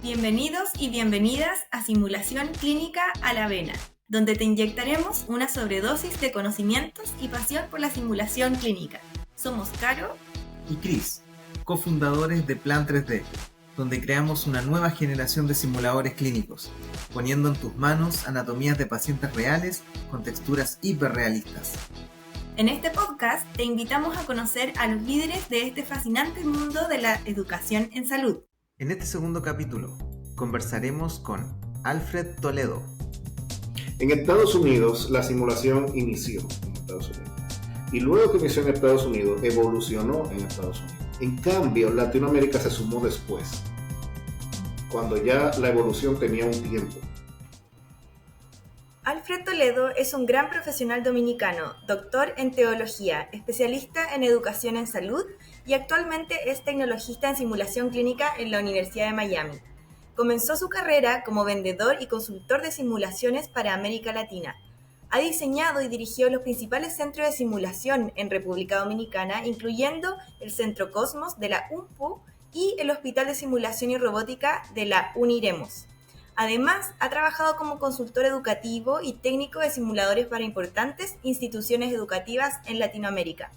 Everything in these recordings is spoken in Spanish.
Bienvenidos y bienvenidas a Simulación Clínica a la Vena, donde te inyectaremos una sobredosis de conocimientos y pasión por la simulación clínica. Somos Caro y Chris, cofundadores de Plan 3D, donde creamos una nueva generación de simuladores clínicos, poniendo en tus manos anatomías de pacientes reales con texturas hiperrealistas. En este podcast te invitamos a conocer a los líderes de este fascinante mundo de la educación en salud. En este segundo capítulo conversaremos con Alfred Toledo. En Estados Unidos la simulación inició en Estados Unidos y luego que inició en Estados Unidos evolucionó en Estados Unidos. En cambio Latinoamérica se sumó después, cuando ya la evolución tenía un tiempo. Alfred Toledo es un gran profesional dominicano, doctor en teología, especialista en educación en salud y actualmente es tecnologista en simulación clínica en la Universidad de Miami. Comenzó su carrera como vendedor y consultor de simulaciones para América Latina. Ha diseñado y dirigido los principales centros de simulación en República Dominicana, incluyendo el Centro Cosmos de la UNPU y el Hospital de Simulación y Robótica de la UNIREMOS. Además, ha trabajado como consultor educativo y técnico de simuladores para importantes instituciones educativas en Latinoamérica.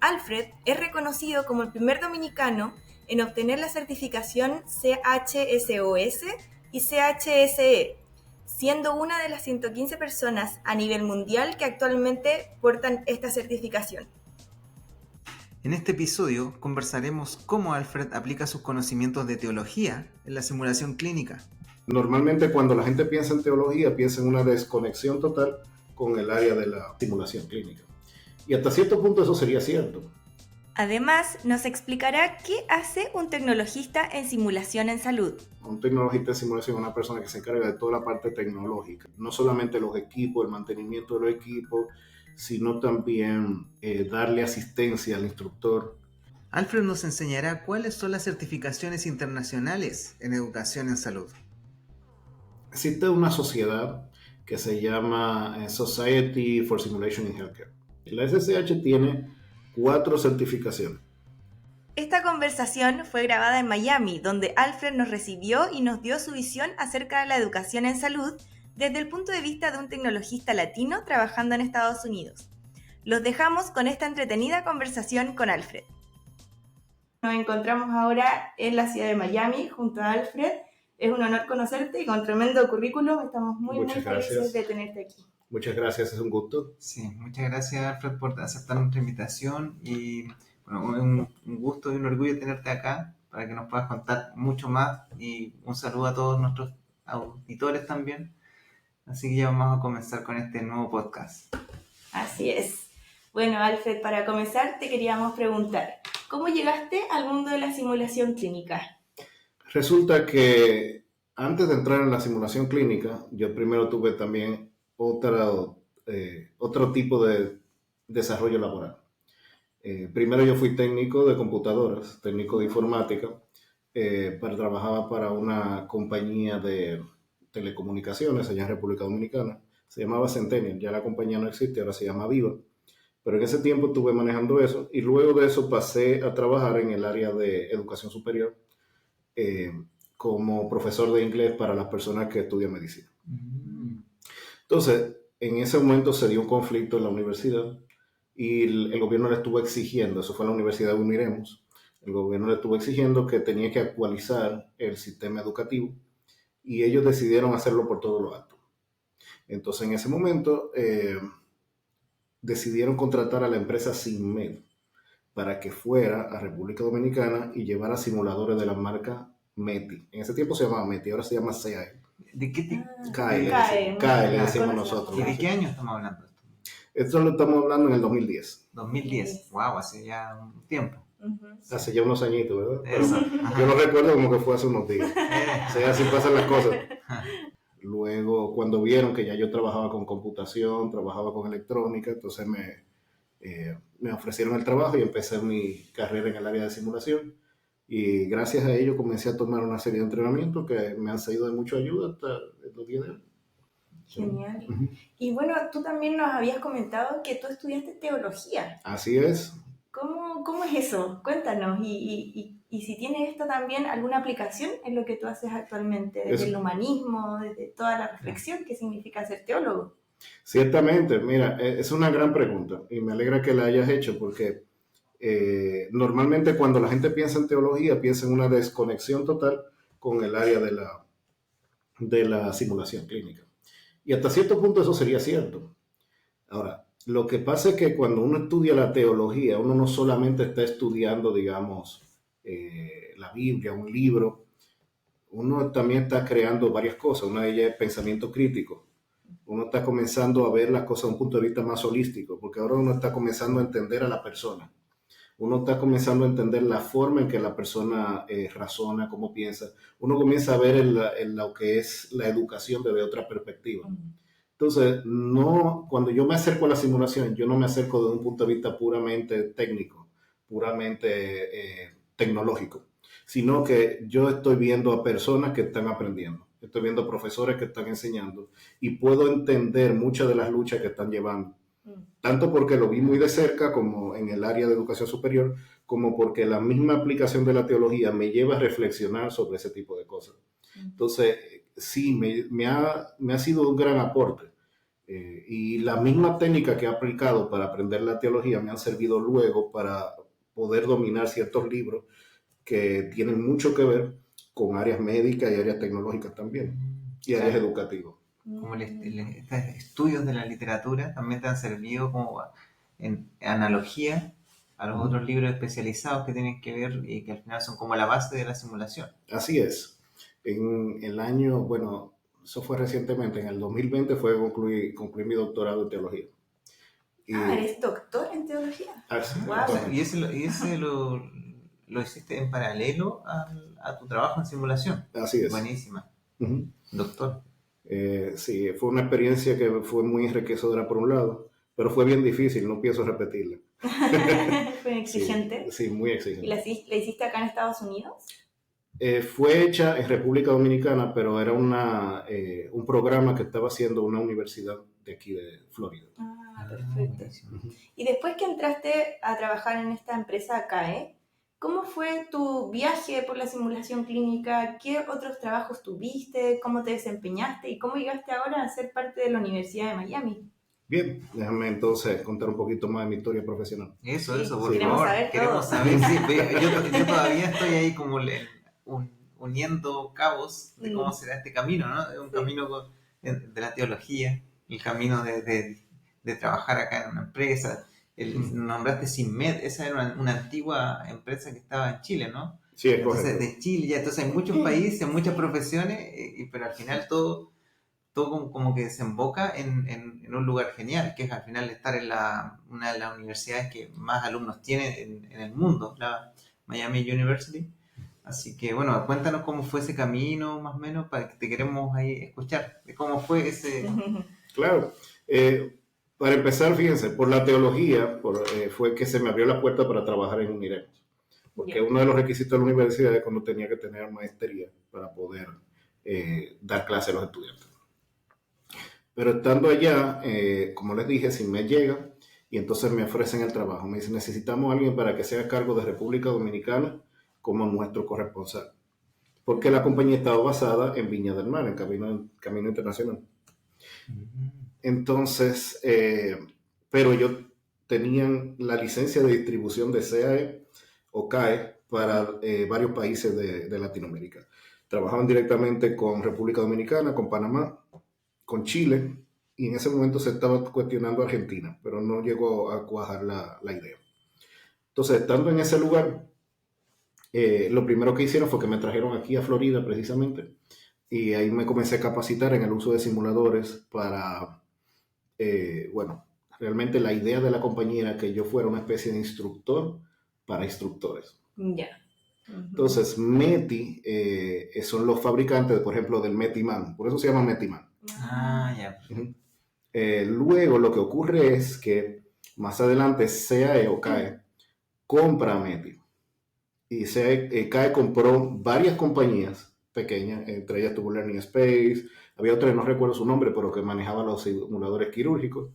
Alfred es reconocido como el primer dominicano en obtener la certificación CHSOS y CHSE, siendo una de las 115 personas a nivel mundial que actualmente portan esta certificación. En este episodio conversaremos cómo Alfred aplica sus conocimientos de teología en la simulación clínica. Normalmente cuando la gente piensa en teología, piensa en una desconexión total con el área de la simulación clínica. Y hasta cierto punto eso sería cierto. Además, nos explicará qué hace un tecnologista en simulación en salud. Un tecnologista en simulación es una persona que se encarga de toda la parte tecnológica. No solamente los equipos, el mantenimiento de los equipos, sino también darle asistencia al instructor. Alfred nos enseñará cuáles son las certificaciones internacionales en educación en salud. Existe una sociedad que se llama Society for Simulation in Healthcare. La SSH tiene 4 certificaciones. Esta conversación fue grabada en Miami, donde Alfred nos recibió y nos dio su visión acerca de la educación en salud desde el punto de vista de un tecnologista latino trabajando en Estados Unidos. Los dejamos con esta entretenida conversación con Alfred. Nos encontramos ahora en la ciudad de Miami junto a Alfred. Es un honor conocerte y con tremendo currículum. Estamos muy felices de tenerte aquí. Muchas gracias, es un gusto. Sí, muchas gracias Alfred por aceptar nuestra invitación y bueno, un gusto y un orgullo tenerte acá para que nos puedas contar mucho más y un saludo a todos nuestros auditores también. Así que ya vamos a comenzar con este nuevo podcast. Así es. Bueno, Alfred, para comenzar te queríamos preguntar, ¿cómo llegaste al mundo de la simulación clínica? Resulta que antes de entrar en la simulación clínica, yo primero tuve también otro tipo de desarrollo laboral. Primero yo fui técnico de computadoras, técnico de informática, trabajaba para una compañía de telecomunicaciones allá en República Dominicana, se llamaba Centennial, ya la compañía no existe, ahora se llama Viva, pero en ese tiempo estuve manejando eso y luego de eso pasé a trabajar en el área de educación superior como profesor de inglés para las personas que estudian medicina. Entonces, en ese momento se dio un conflicto en la universidad y el gobierno le estuvo exigiendo, eso fue en la Universidad de UNIREMOS, el gobierno le estuvo exigiendo que tenía que actualizar el sistema educativo y ellos decidieron hacerlo por todo lo alto. Entonces, en ese momento decidieron contratar a la empresa SINMED para que fuera a República Dominicana y llevara simuladores de la marca METI. En ese tiempo se llamaba METI, ahora se llama CAE. ¿De qué tipo? CAE le decimos nosotros. ¿Y de qué año estamos hablando? Esto lo estamos hablando en el 2010. 2010, wow, hace ya un tiempo. Hace ya unos añitos, ¿verdad? Eso. Yo lo recuerdo como que fue hace unos días. O sea, así pasan las cosas. Luego, cuando vieron que ya yo trabajaba con computación, trabajaba con electrónica, entonces me ofrecieron el trabajo y empecé mi carrera en el área de simulación. Y gracias a ello comencé a tomar una serie de entrenamientos que me han sido de mucha ayuda hasta los días de hoy. Genial. Y bueno, tú también nos habías comentado que tú estudiaste teología. Así es. ¿Cómo es eso? Cuéntanos. Y si tiene esto también alguna aplicación en lo que tú haces actualmente, desde el humanismo, desde toda la reflexión que significa ser teólogo. Ciertamente, mira, es una gran pregunta y me alegra que la hayas hecho porque normalmente cuando la gente piensa en teología piensa en una desconexión total con el área de la simulación clínica. Y hasta cierto punto eso sería cierto. Ahora, lo que pasa es que cuando uno estudia la teología, uno no solamente está estudiando, digamos, la Biblia, un libro, uno también está creando varias cosas. Una de ellas es pensamiento crítico. Uno está comenzando a ver las cosas desde un punto de vista más holístico, porque ahora uno está comenzando a entender a la persona. Uno está comenzando a entender la forma en que la persona razona, cómo piensa. Uno comienza a ver en lo que es la educación desde otra perspectiva. Entonces, no, cuando yo me acerco a la simulación, yo no me acerco desde un punto de vista puramente técnico, puramente tecnológico, sino que yo estoy viendo a personas que están aprendiendo, estoy viendo profesores que están enseñando y puedo entender muchas de las luchas que están llevando, tanto porque lo vi muy de cerca como en el área de educación superior, como porque la misma aplicación de la teología me lleva a reflexionar sobre ese tipo de cosas. Entonces, sí, me ha sido un gran aporte. Y la misma técnica que he aplicado para aprender la teología me han servido luego para poder dominar ciertos libros que tienen mucho que ver con áreas médicas y áreas tecnológicas también, y áreas educativas. Como estos estudios de la literatura también te han servido como en analogía a los otros libros especializados que tienen que ver y que al final son como la base de la simulación. Así es. En el año, bueno, eso fue recientemente, en el 2020 fue concluir mi doctorado en teología. ¿Eres doctor en teología? Wow. Y ese lo hiciste en paralelo a tu trabajo en simulación. Así es. Buenísima. Uh-huh. Doctor. Sí, fue una experiencia que fue muy enriquecedora por un lado, pero fue bien difícil, no pienso repetirla. ¿Fue exigente? Sí, muy exigente. ¿Y la hiciste acá en Estados Unidos? Fue hecha en República Dominicana, pero era un programa que estaba haciendo una universidad de aquí de Florida. Perfecto. Y después que entraste a trabajar en esta empresa CAE, ¿cómo fue tu viaje por la simulación clínica? ¿Qué otros trabajos tuviste? ¿Cómo te desempeñaste? ¿Y cómo llegaste ahora a ser parte de la Universidad de Miami? Bien, déjame entonces contar un poquito más de mi historia profesional. Eso, por favor. Queremos saber. Sí, yo todavía estoy ahí como uniendo cabos de cómo será este camino, ¿no? Es un camino de la teología, el camino de trabajar acá en una empresa. Nombraste Sinmed, esa era una antigua empresa que estaba en Chile, ¿no? Sí, es entonces, correcto. De Chile, ya, entonces hay muchos países, muchas profesiones, pero al final todo como que desemboca en un lugar genial, que es al final estar en una de las universidades que más alumnos tiene en el mundo, la Miami University. Así que bueno, cuéntanos cómo fue ese camino, más o menos, para que te queremos ahí escuchar, de cómo fue ese... Claro. Para empezar, fíjense, por la teología fue que se me abrió la puerta para trabajar en Uniremos. Porque uno de los requisitos de la universidad es cuando tenía que tener maestría para poder dar clase a los estudiantes. Pero estando allá, como les dije, si me llega y entonces me ofrecen el trabajo. Me dicen, necesitamos a alguien para que sea a cargo de República Dominicana como nuestro corresponsal. Porque la compañía estaba basada en Viña del Mar, en Camino Internacional. Entonces, pero ellos tenían la licencia de distribución de CAE o CAE para varios países de Latinoamérica. Trabajaban directamente con República Dominicana, con Panamá, con Chile, y en ese momento se estaba cuestionando Argentina, pero no llegó a cuajar la idea. Entonces, estando en ese lugar, lo primero que hicieron fue que me trajeron aquí a Florida precisamente, y ahí me comencé a capacitar en el uso de simuladores para, bueno, realmente la idea de la compañía era que yo fuera una especie de instructor para instructores. Ya. Entonces, METI son los fabricantes, por ejemplo, del METIMAN, por eso se llama METIMAN. Ya. Luego lo que ocurre es que más adelante CAE o CAE compra a METI. Y CAE compró varias compañías pequeñas, entre ellas tuvo Learning Space, había otra que no recuerdo su nombre, pero que manejaba los simuladores quirúrgicos.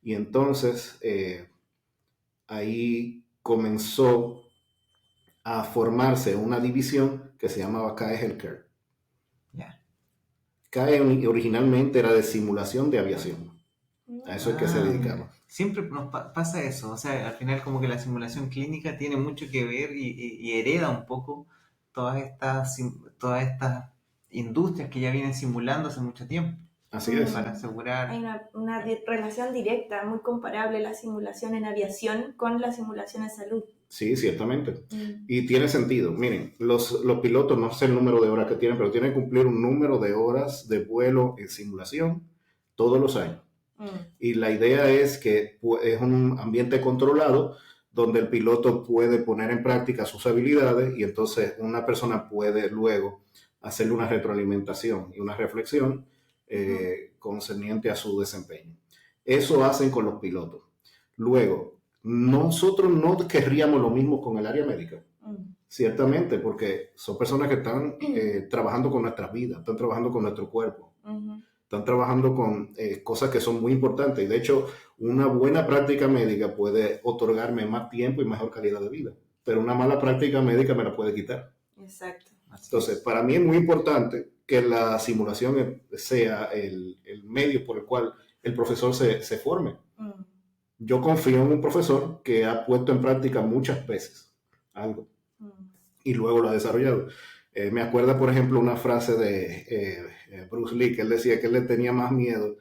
Y entonces ahí comenzó a formarse una división que se llamaba CAE Healthcare. Ya. CAE originalmente era de simulación de aviación. A eso es que se dedicaba. Siempre nos pasa eso, o sea, al final como que la simulación clínica tiene mucho que ver y hereda un poco todas estas industrias que ya vienen simulando hace mucho tiempo. Así es. Para asegurar. Hay una relación directa, muy comparable la simulación en aviación con la simulación en salud. Sí, ciertamente. Y tiene sentido. Miren, los pilotos, no sé el número de horas que tienen, pero tienen que cumplir un número de horas de vuelo en simulación todos los años. Y la idea es que es un ambiente controlado donde el piloto puede poner en práctica sus habilidades y entonces una persona puede luego hacerle una retroalimentación y una reflexión concerniente a su desempeño. Eso hacen con los pilotos. Luego, nosotros no querríamos lo mismo con el área médica. Ciertamente, porque son personas que están trabajando con nuestras vidas, están trabajando con nuestro cuerpo. Están trabajando con cosas que son muy importantes. Y de hecho, una buena práctica médica puede otorgarme más tiempo y mejor calidad de vida. Pero una mala práctica médica me la puede quitar. Exacto. Entonces, para mí es muy importante que la simulación sea el medio por el cual el profesor se forme. Yo confío en un profesor que ha puesto en práctica muchas veces algo y luego lo ha desarrollado. Me acuerda, por ejemplo, una frase de Bruce Lee, que él decía que él le tenía más miedo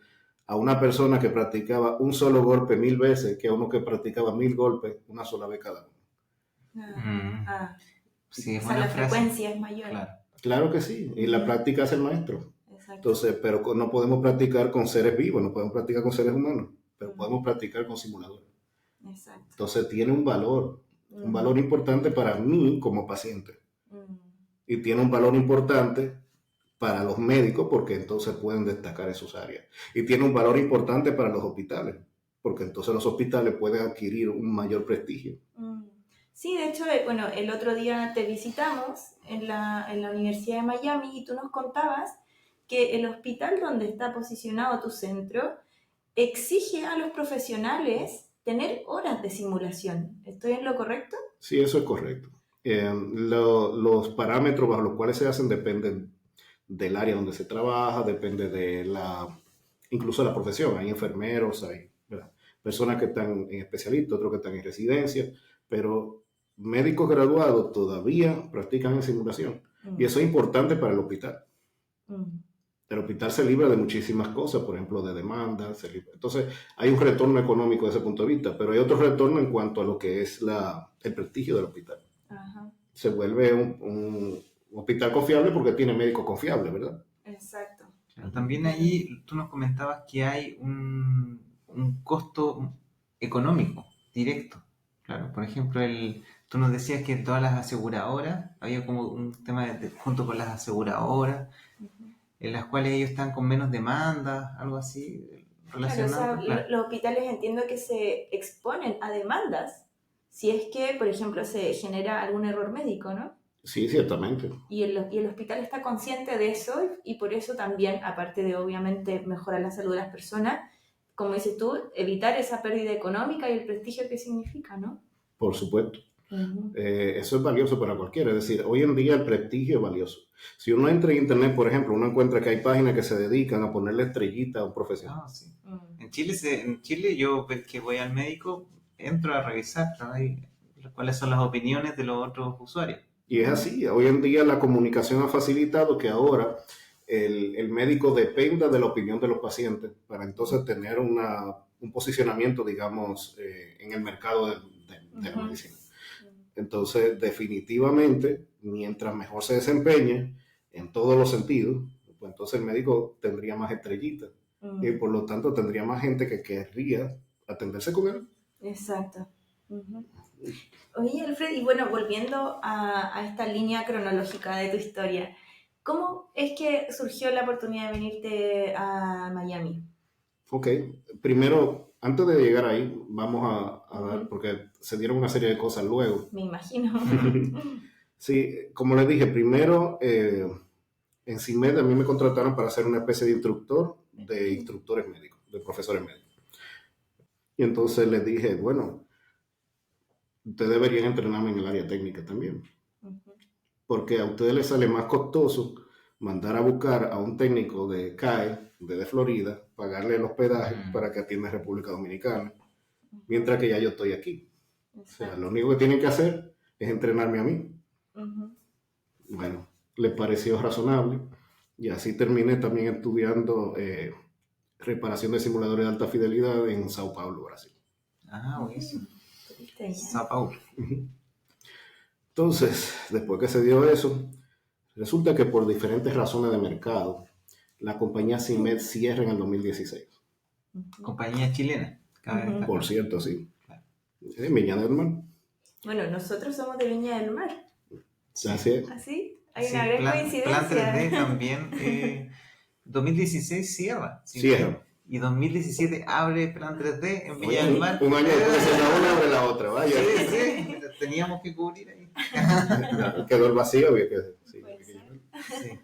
a una persona que practicaba un solo golpe 1000 veces que a uno que practicaba 1000 golpes una sola vez cada uno. Sí, o sea, la frecuencia es mayor. Claro que sí, y la práctica hace el maestro. Exacto. Entonces, pero no podemos practicar con seres vivos, no podemos practicar con seres humanos, pero podemos practicar con simuladores. Exacto. Entonces tiene un valor importante para mí como paciente. Y tiene un valor importante para los médicos porque entonces pueden destacar en sus áreas. Y tiene un valor importante para los hospitales porque entonces los hospitales pueden adquirir un mayor prestigio. Sí, de hecho, bueno, el otro día te visitamos en la Universidad de Miami y tú nos contabas que el hospital donde está posicionado tu centro exige a los profesionales tener horas de simulación. ¿Estoy en lo correcto? Sí, eso es correcto. Los parámetros bajo los cuales se hacen dependen del área donde se trabaja, depende de incluso de la profesión. Hay enfermeros, hay personas que están en especialistas, otros que están en residencia, pero médicos graduados todavía practican en simulación. Y eso es importante para el hospital. El hospital se libra de muchísimas cosas, por ejemplo, de demandas. Entonces, hay un retorno económico desde ese punto de vista, pero hay otro retorno en cuanto a lo que es el prestigio del hospital. Ajá. Se vuelve un hospital confiable porque tiene médicos confiables, ¿verdad? Exacto. También ahí tú nos comentabas que hay un costo económico directo. Claro, por ejemplo, tú nos decías que todas las aseguradoras, había como un tema junto con las aseguradoras, en las cuales ellos están con menos demandas, algo así relacionado. Claro, los hospitales entiendo que se exponen a demandas si es que, por ejemplo, se genera algún error médico, ¿no? Sí, ciertamente. Y el hospital está consciente de eso y por eso también, aparte de obviamente mejorar la salud de las personas, como dices tú, evitar esa pérdida económica y el prestigio que significa, ¿no? Por supuesto. Eso es valioso para cualquiera. Es decir, hoy en día el prestigio es valioso. Si uno entra en internet, por ejemplo, uno encuentra que hay páginas que se dedican a ponerle estrellita a un profesional. Sí. En Chile yo que voy al médico, entro a revisar cuáles son las opiniones de los otros usuarios. Y es así. Hoy en día la comunicación ha facilitado que ahora el médico dependa de la opinión de los pacientes para entonces tener un posicionamiento, digamos, en el mercado de la medicina. Entonces, definitivamente, mientras mejor se desempeñe en todos los sentidos, pues entonces el médico tendría más estrellitas y por lo tanto tendría más gente que querría atenderse con él. Exacto. Oye, Alfred, y bueno, volviendo a esta línea cronológica de tu historia, ¿cómo es que surgió la oportunidad de venirte a Miami? Ok, primero, antes de llegar ahí, vamos a dar, porque se dieron una serie de cosas luego. Me imagino. Sí, como les dije, primero, en CIMED a mí me contrataron para ser una especie de instructor de instructores médicos, de profesores médicos. Y entonces les dije, bueno, ustedes deberían entrenarme en el área técnica también, Ujú. porque a ustedes les sale más costoso mandar a buscar a un técnico de CAE, de Florida, pagarle el hospedaje para que atienda a República Dominicana, mientras que ya yo estoy aquí. O sea, Exacto. lo único que tienen que hacer es entrenarme a mí. Ujú. Bueno, les pareció razonable y así terminé también estudiando reparación de simuladores de alta fidelidad en Sao Paulo, Brasil. Ah, buenísimo. Estuviste allá. Sao Paulo. Entonces, después que se dio eso, resulta que por diferentes razones de mercado, la compañía CIMED cierra en el 2016. Ujú. Compañía chilena. Cabe Ujú. destacar. Por cierto, sí. Claro. En Viña del Mar. Bueno, nosotros somos de Viña del Mar. Así es. ¿Así? Hay Sí, una gran Plan coincidencia. 3D también. 2016 cierra. ¿Sí? Cierra. Y 2017 abre Plan 3D en Villa Oye, del Mar. un año después de ser la una, abre la otra, vaya. Sí, sí. Teníamos que cubrir ahí. Quedó el vacío. Había que, sí, Puede había que ser. llenar. Sí.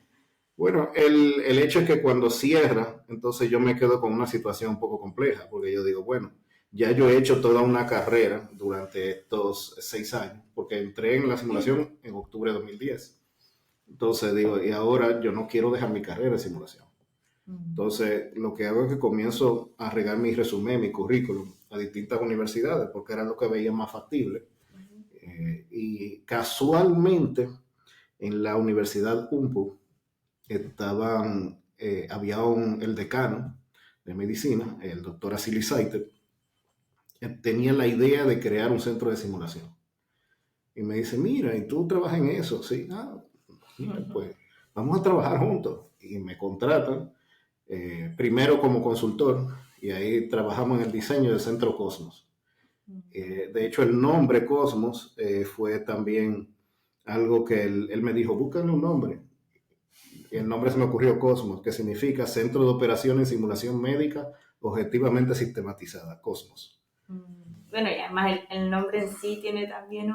Bueno, el hecho es que cuando cierra, entonces yo me quedo con una situación un poco compleja, porque yo digo, bueno, ya yo he hecho toda una carrera durante estos 6 años, porque entré en la simulación en octubre de 2010. Entonces digo, y ahora yo no quiero dejar mi carrera de simulación. Entonces, lo que hago es que comienzo a regar mi resumen, mi currículum a distintas universidades, porque era lo que veía más factible. Y casualmente, en la Universidad UMPU, había el decano de medicina, el doctor Asili Saiter, que tenía la idea de crear un centro de simulación. Y me dice, mira, ¿y tú trabajas en eso? Sí, mira, pues vamos a trabajar juntos. Y me contratan, primero como consultor, y ahí trabajamos en el diseño del Centro Cosmos. De hecho, el nombre Cosmos fue también algo que él me dijo, búscale un nombre. Y el nombre se me ocurrió Cosmos, que significa Centro de Operaciones en Simulación Médica Objetivamente Sistematizada, Cosmos. Bueno, y además el nombre en sí tiene también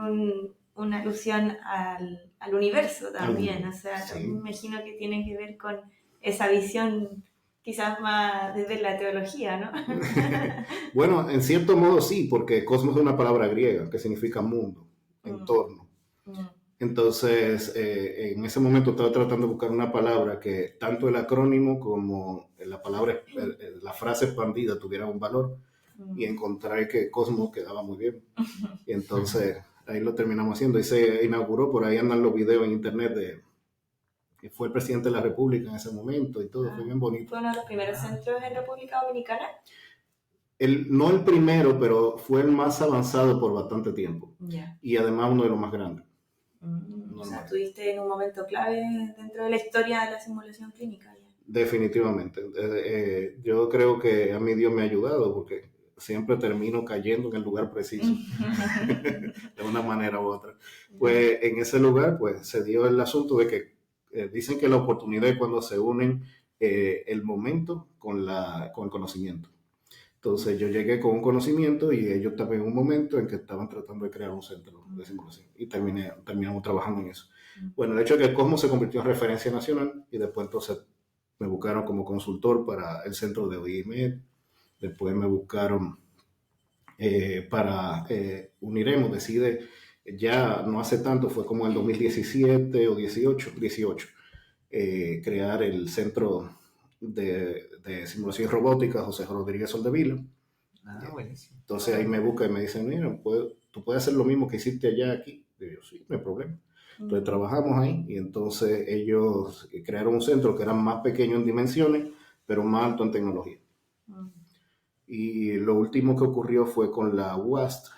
una alusión al universo también, o sea, Sí. también me imagino que tiene que ver con esa visión quizás más desde la teología, ¿no? Bueno, en cierto modo sí, porque cosmos es una palabra griega que significa mundo, entorno. Entonces, en ese momento estaba tratando de buscar una palabra que tanto el acrónimo como la palabra, la frase expandida tuviera un valor y encontré que cosmos quedaba muy bien. Y entonces ahí lo terminamos haciendo y se inauguró, por ahí andan los videos en internet de que fue el presidente de la República en ese momento y todo, fue bien bonito. ¿Fue uno de los primeros centros en República Dominicana? No el primero, pero fue el más avanzado por bastante tiempo. Yeah. Y además uno de los más grandes. O sea, estuviste en un momento clave dentro de la historia de la simulación clínica. Ya. Definitivamente. Yo creo que a mí Dios me ha ayudado porque siempre termino cayendo en el lugar preciso, de una manera u otra. Pues en ese lugar pues se dio el asunto de que dicen que la oportunidad es cuando se unen el momento con el conocimiento. Entonces yo llegué con un conocimiento y ellos también en un momento en que estaban tratando de crear un centro de simulación y terminamos trabajando en eso. Bueno, el hecho es que el Cosmos se convirtió en referencia nacional y después entonces me buscaron como consultor para el centro de OIMED, después me buscaron para Uniremos, decide ya no hace tanto, fue como en el 2017 o 18, crear el centro de simulación y robótica José Rodríguez Soldevila. Buenísimo. Entonces ahí me busca y me dicen, mira, tú puedes hacer lo mismo que hiciste allá aquí. Y yo, sí, no hay problema. Entonces trabajamos ahí y entonces ellos crearon un centro que era más pequeño en dimensiones, pero más alto en tecnología. Y lo último que ocurrió fue con la UAST,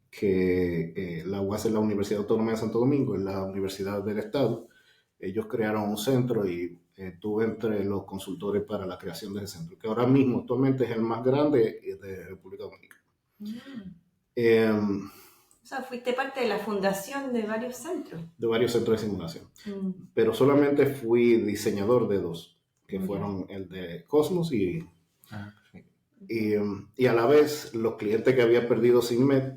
que la UAST es la Universidad Autónoma de Santo Domingo, es la Universidad del Estado. Ellos crearon un centro y estuve entre los consultores para la creación de ese centro, que ahora mismo actualmente es el más grande de República Dominicana. O sea, fuiste parte de la fundación de varios centros. De varios centros de simulación. Pero solamente fui diseñador de 2, que fueron el de Cosmos y a la vez los clientes que había perdido SINMED,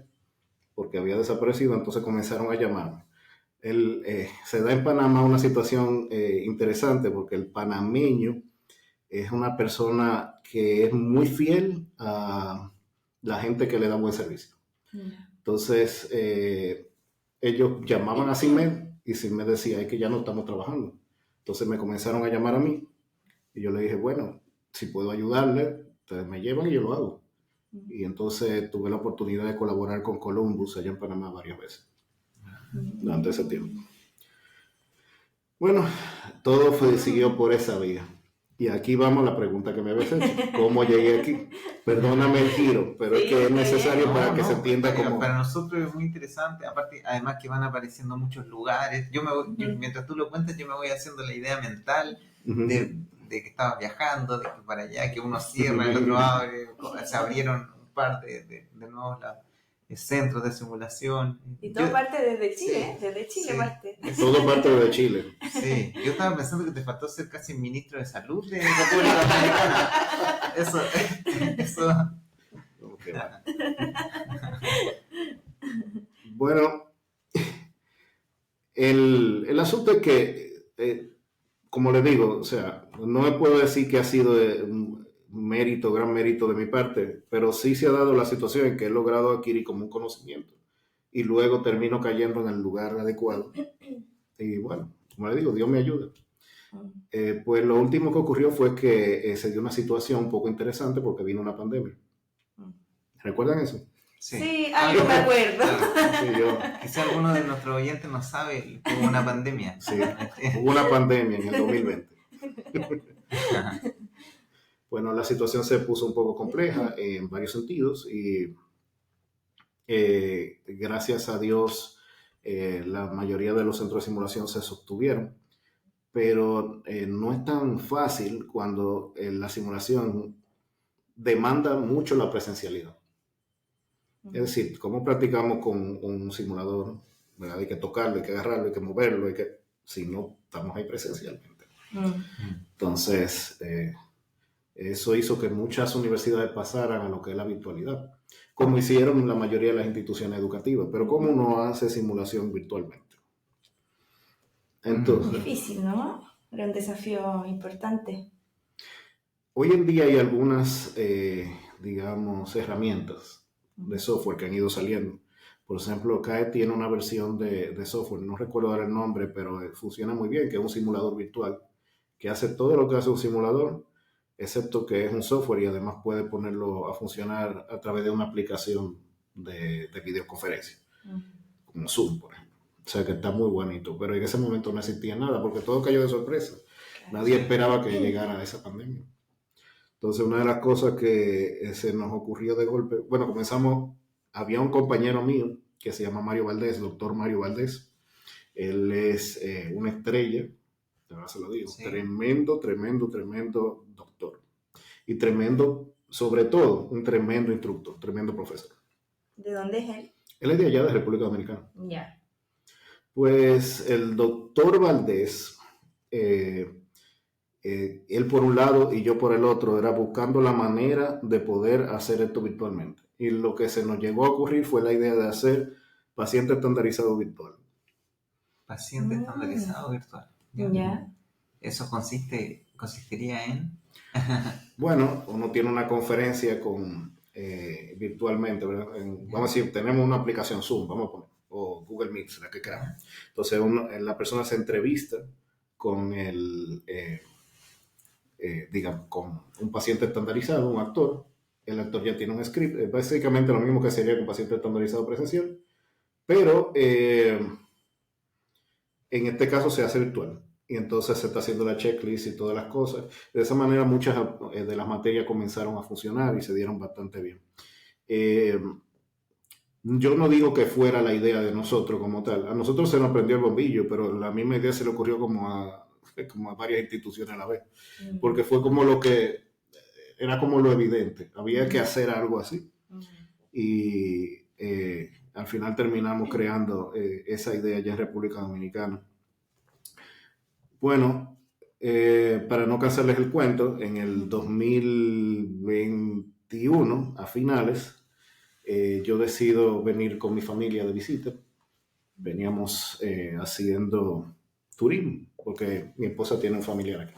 porque había desaparecido, entonces comenzaron a llamarme. Se da en Panamá una situación interesante porque el panameño es una persona que es muy fiel a la gente que le da buen servicio. Entonces, ellos llamaban a CINMED y CINMED decía, es que ya no estamos trabajando. Entonces me comenzaron a llamar a mí y yo le dije, bueno, si puedo ayudarle, ustedes me llevan y yo lo hago. Y entonces tuve la oportunidad de colaborar con Columbus allá en Panamá varias veces durante ese tiempo. Bueno, todo siguió por esa vía. Y aquí vamos a la pregunta que me habías hecho. ¿Cómo llegué aquí? Perdóname el giro, pero es que es necesario para que se entienda cómo... Para nosotros es muy interesante, aparte, además que van apareciendo muchos lugares. Mientras tú lo cuentas, yo me voy haciendo la idea mental de que estabas viajando, de que para allá, que uno cierra, el otro abre, se abrieron un par de nuevos centros de simulación. Y todo parte desde Chile, desde Chile parte. Todo parte desde Chile. Sí, yo estaba pensando que te faltó ser casi ministro de salud de República Dominicana. Eso. Okay, bueno, el asunto es que, como les digo, o sea, no me puedo decir que ha sido un mérito, gran mérito de mi parte, pero sí se ha dado la situación en que he logrado adquirir como un conocimiento y luego termino cayendo en el lugar adecuado. Y bueno, como les digo, Dios me ayuda. Pues lo último que ocurrió fue que se dio una situación un poco interesante porque vino una pandemia. ¿Recuerdan eso? Sí, algo me acuerdo. Sí, Quizá alguno de nuestros oyentes no sabe que hubo una pandemia. Sí, hubo una pandemia en el 2020. Bueno, la situación se puso un poco compleja en varios sentidos y gracias a Dios la mayoría de los centros de simulación se sostuvieron, pero no es tan fácil cuando la simulación demanda mucho la presencialidad. Es decir, ¿cómo practicamos con un simulador? ¿Verdad? Hay que tocarlo, hay que agarrarlo, hay que moverlo, si no estamos ahí presencialmente. Entonces, eso hizo que muchas universidades pasaran a lo que es la virtualidad, como hicieron la mayoría de las instituciones educativas. Pero ¿cómo uno hace simulación virtualmente? Entonces, difícil, ¿no? Era un desafío importante. Hoy en día hay algunas, digamos, herramientas de software que han ido saliendo. Por ejemplo, CAE tiene una versión de software, no recuerdo ahora el nombre, pero funciona muy bien, que es un simulador virtual, que hace todo lo que hace un simulador, excepto que es un software y además puede ponerlo a funcionar a través de una aplicación de videoconferencia, como Zoom, por ejemplo. O sea que está muy bonito, pero en ese momento no existía nada, porque todo cayó de sorpresa. Nadie esperaba que llegara esa pandemia. Entonces, una de las cosas que se nos ocurrió de golpe, bueno, había un compañero mío que se llama Mario Valdés, doctor Mario Valdés. Él es una estrella, ahora se lo digo, sí. Tremendo doctor. Y tremendo, sobre todo, un tremendo instructor, tremendo profesor. ¿De dónde es él? Él es de allá, de República Dominicana. Ya. Pues el doctor Valdés... él por un lado y yo por el otro, era buscando la manera de poder hacer esto virtualmente. Y lo que se nos llegó a ocurrir fue la idea de hacer paciente estandarizado virtual. Paciente estandarizado virtual. Ya. ¿Eso consistiría en? Bueno, uno tiene una conferencia virtualmente, ¿verdad? Vamos a decir, tenemos una aplicación Zoom, vamos a poner, o Google Meet, la que queramos. Entonces la persona se entrevista con digamos, con un paciente estandarizado, un actor. El actor ya tiene un script, básicamente lo mismo que sería con un paciente estandarizado presencial, pero en este caso se hace virtual. Y entonces se está haciendo la checklist y todas las cosas. De esa manera muchas de las materias comenzaron a funcionar y se dieron bastante bien. Yo no digo que fuera la idea de nosotros como tal. A nosotros se nos prendió el bombillo, pero la misma idea se le ocurrió como a varias instituciones a la vez, porque fue como era como lo evidente, había que hacer algo así, y al final terminamos creando esa idea ya en República Dominicana. Bueno, para no cansarles el cuento, en el 2021, a finales, yo decido venir con mi familia de visita. Veníamos haciendo turismo, porque mi esposa tiene un familiar aquí.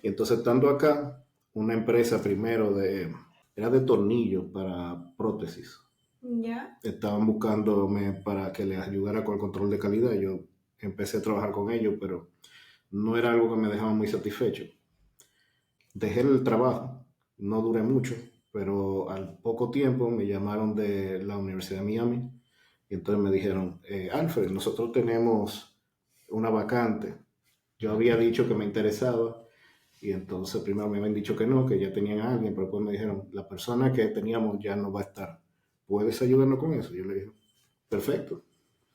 Y entonces, estando acá, una empresa primero era de tornillos para prótesis. Ya. Estaban buscándome para que les ayudara con el control de calidad. Yo empecé a trabajar con ellos, pero no era algo que me dejaba muy satisfecho. Dejé el trabajo, no duré mucho, pero al poco tiempo me llamaron de la Universidad de Miami y entonces me dijeron, Alfred, nosotros tenemos una vacante. Yo había dicho que me interesaba y entonces primero me habían dicho que no, que ya tenían a alguien, pero después me dijeron, la persona que teníamos ya no va a estar. ¿Puedes ayudarnos con eso? Yo le dije, perfecto.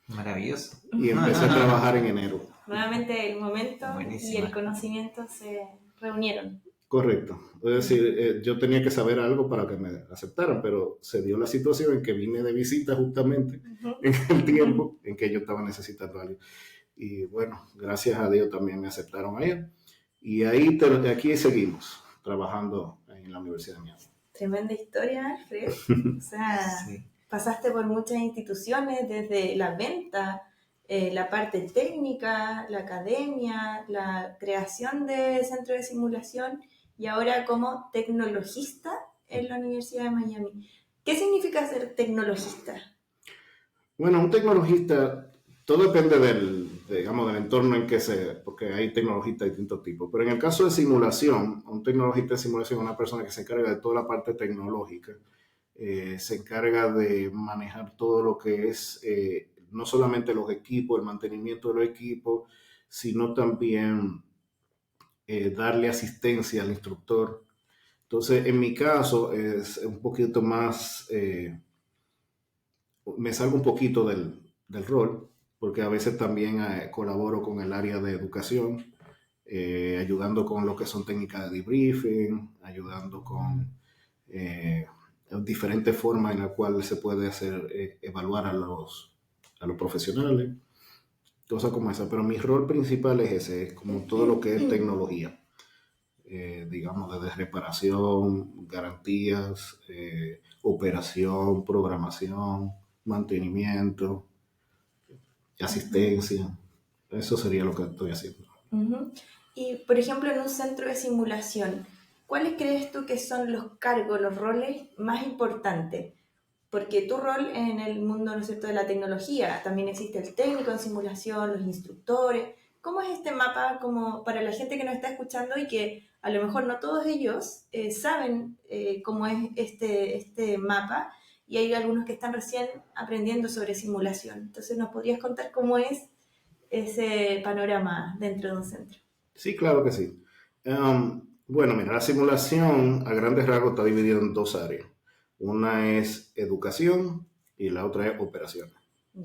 Maravilloso. Y empecé a trabajar en enero. Nuevamente el momento Buenísima. y el conocimiento se reunieron. Correcto. Es decir, yo tenía que saber algo para que me aceptaran, pero se dio la situación en que vine de visita justamente en el tiempo en que yo estaba necesitando a alguien. Y bueno, gracias a Dios también me aceptaron allá. Y aquí seguimos trabajando en la Universidad de Miami. Tremenda historia, Alfred. O sea, Sí. pasaste por muchas instituciones, desde la venta, la parte técnica, la academia, la creación de centros de simulación y ahora como tecnologista en la Universidad de Miami. ¿Qué significa ser tecnologista? Bueno, un tecnologista, todo depende digamos, del entorno en que porque hay tecnologistas de distintos tipos, pero en el caso de simulación, un tecnologista de simulación es una persona que se encarga de toda la parte tecnológica, se encarga de manejar todo lo que es, no solamente los equipos, el mantenimiento de los equipos, sino también darle asistencia al instructor. Entonces, en mi caso, es un poquito más, me salgo un poquito del rol, porque a veces también colaboro con el área de educación, ayudando con lo que son técnicas de debriefing, ayudando con diferentes formas en las cuales se puede hacer evaluar a los profesionales, cosas como esa. Pero mi rol principal es ese, es como todo lo que es tecnología. Digamos, desde reparación, garantías, operación, programación, mantenimiento, asistencia. Eso sería lo que estoy haciendo. Uh-huh. Y, por ejemplo, en un centro de simulación, ¿cuáles crees tú que son los cargos, los roles más importantes? Porque tu rol en el mundo, ¿no es cierto?, de la tecnología, también existe el técnico en simulación, los instructores. ¿Cómo es este mapa como para la gente que nos está escuchando y que a lo mejor no todos ellos saben cómo es este mapa y hay algunos que están recién aprendiendo sobre simulación? Entonces, ¿nos podrías contar cómo es ese panorama dentro de un centro? Sí, claro que sí. Bueno, mira, la simulación a grandes rasgos está dividida en dos áreas. Una es educación y la otra es operaciones. Yeah.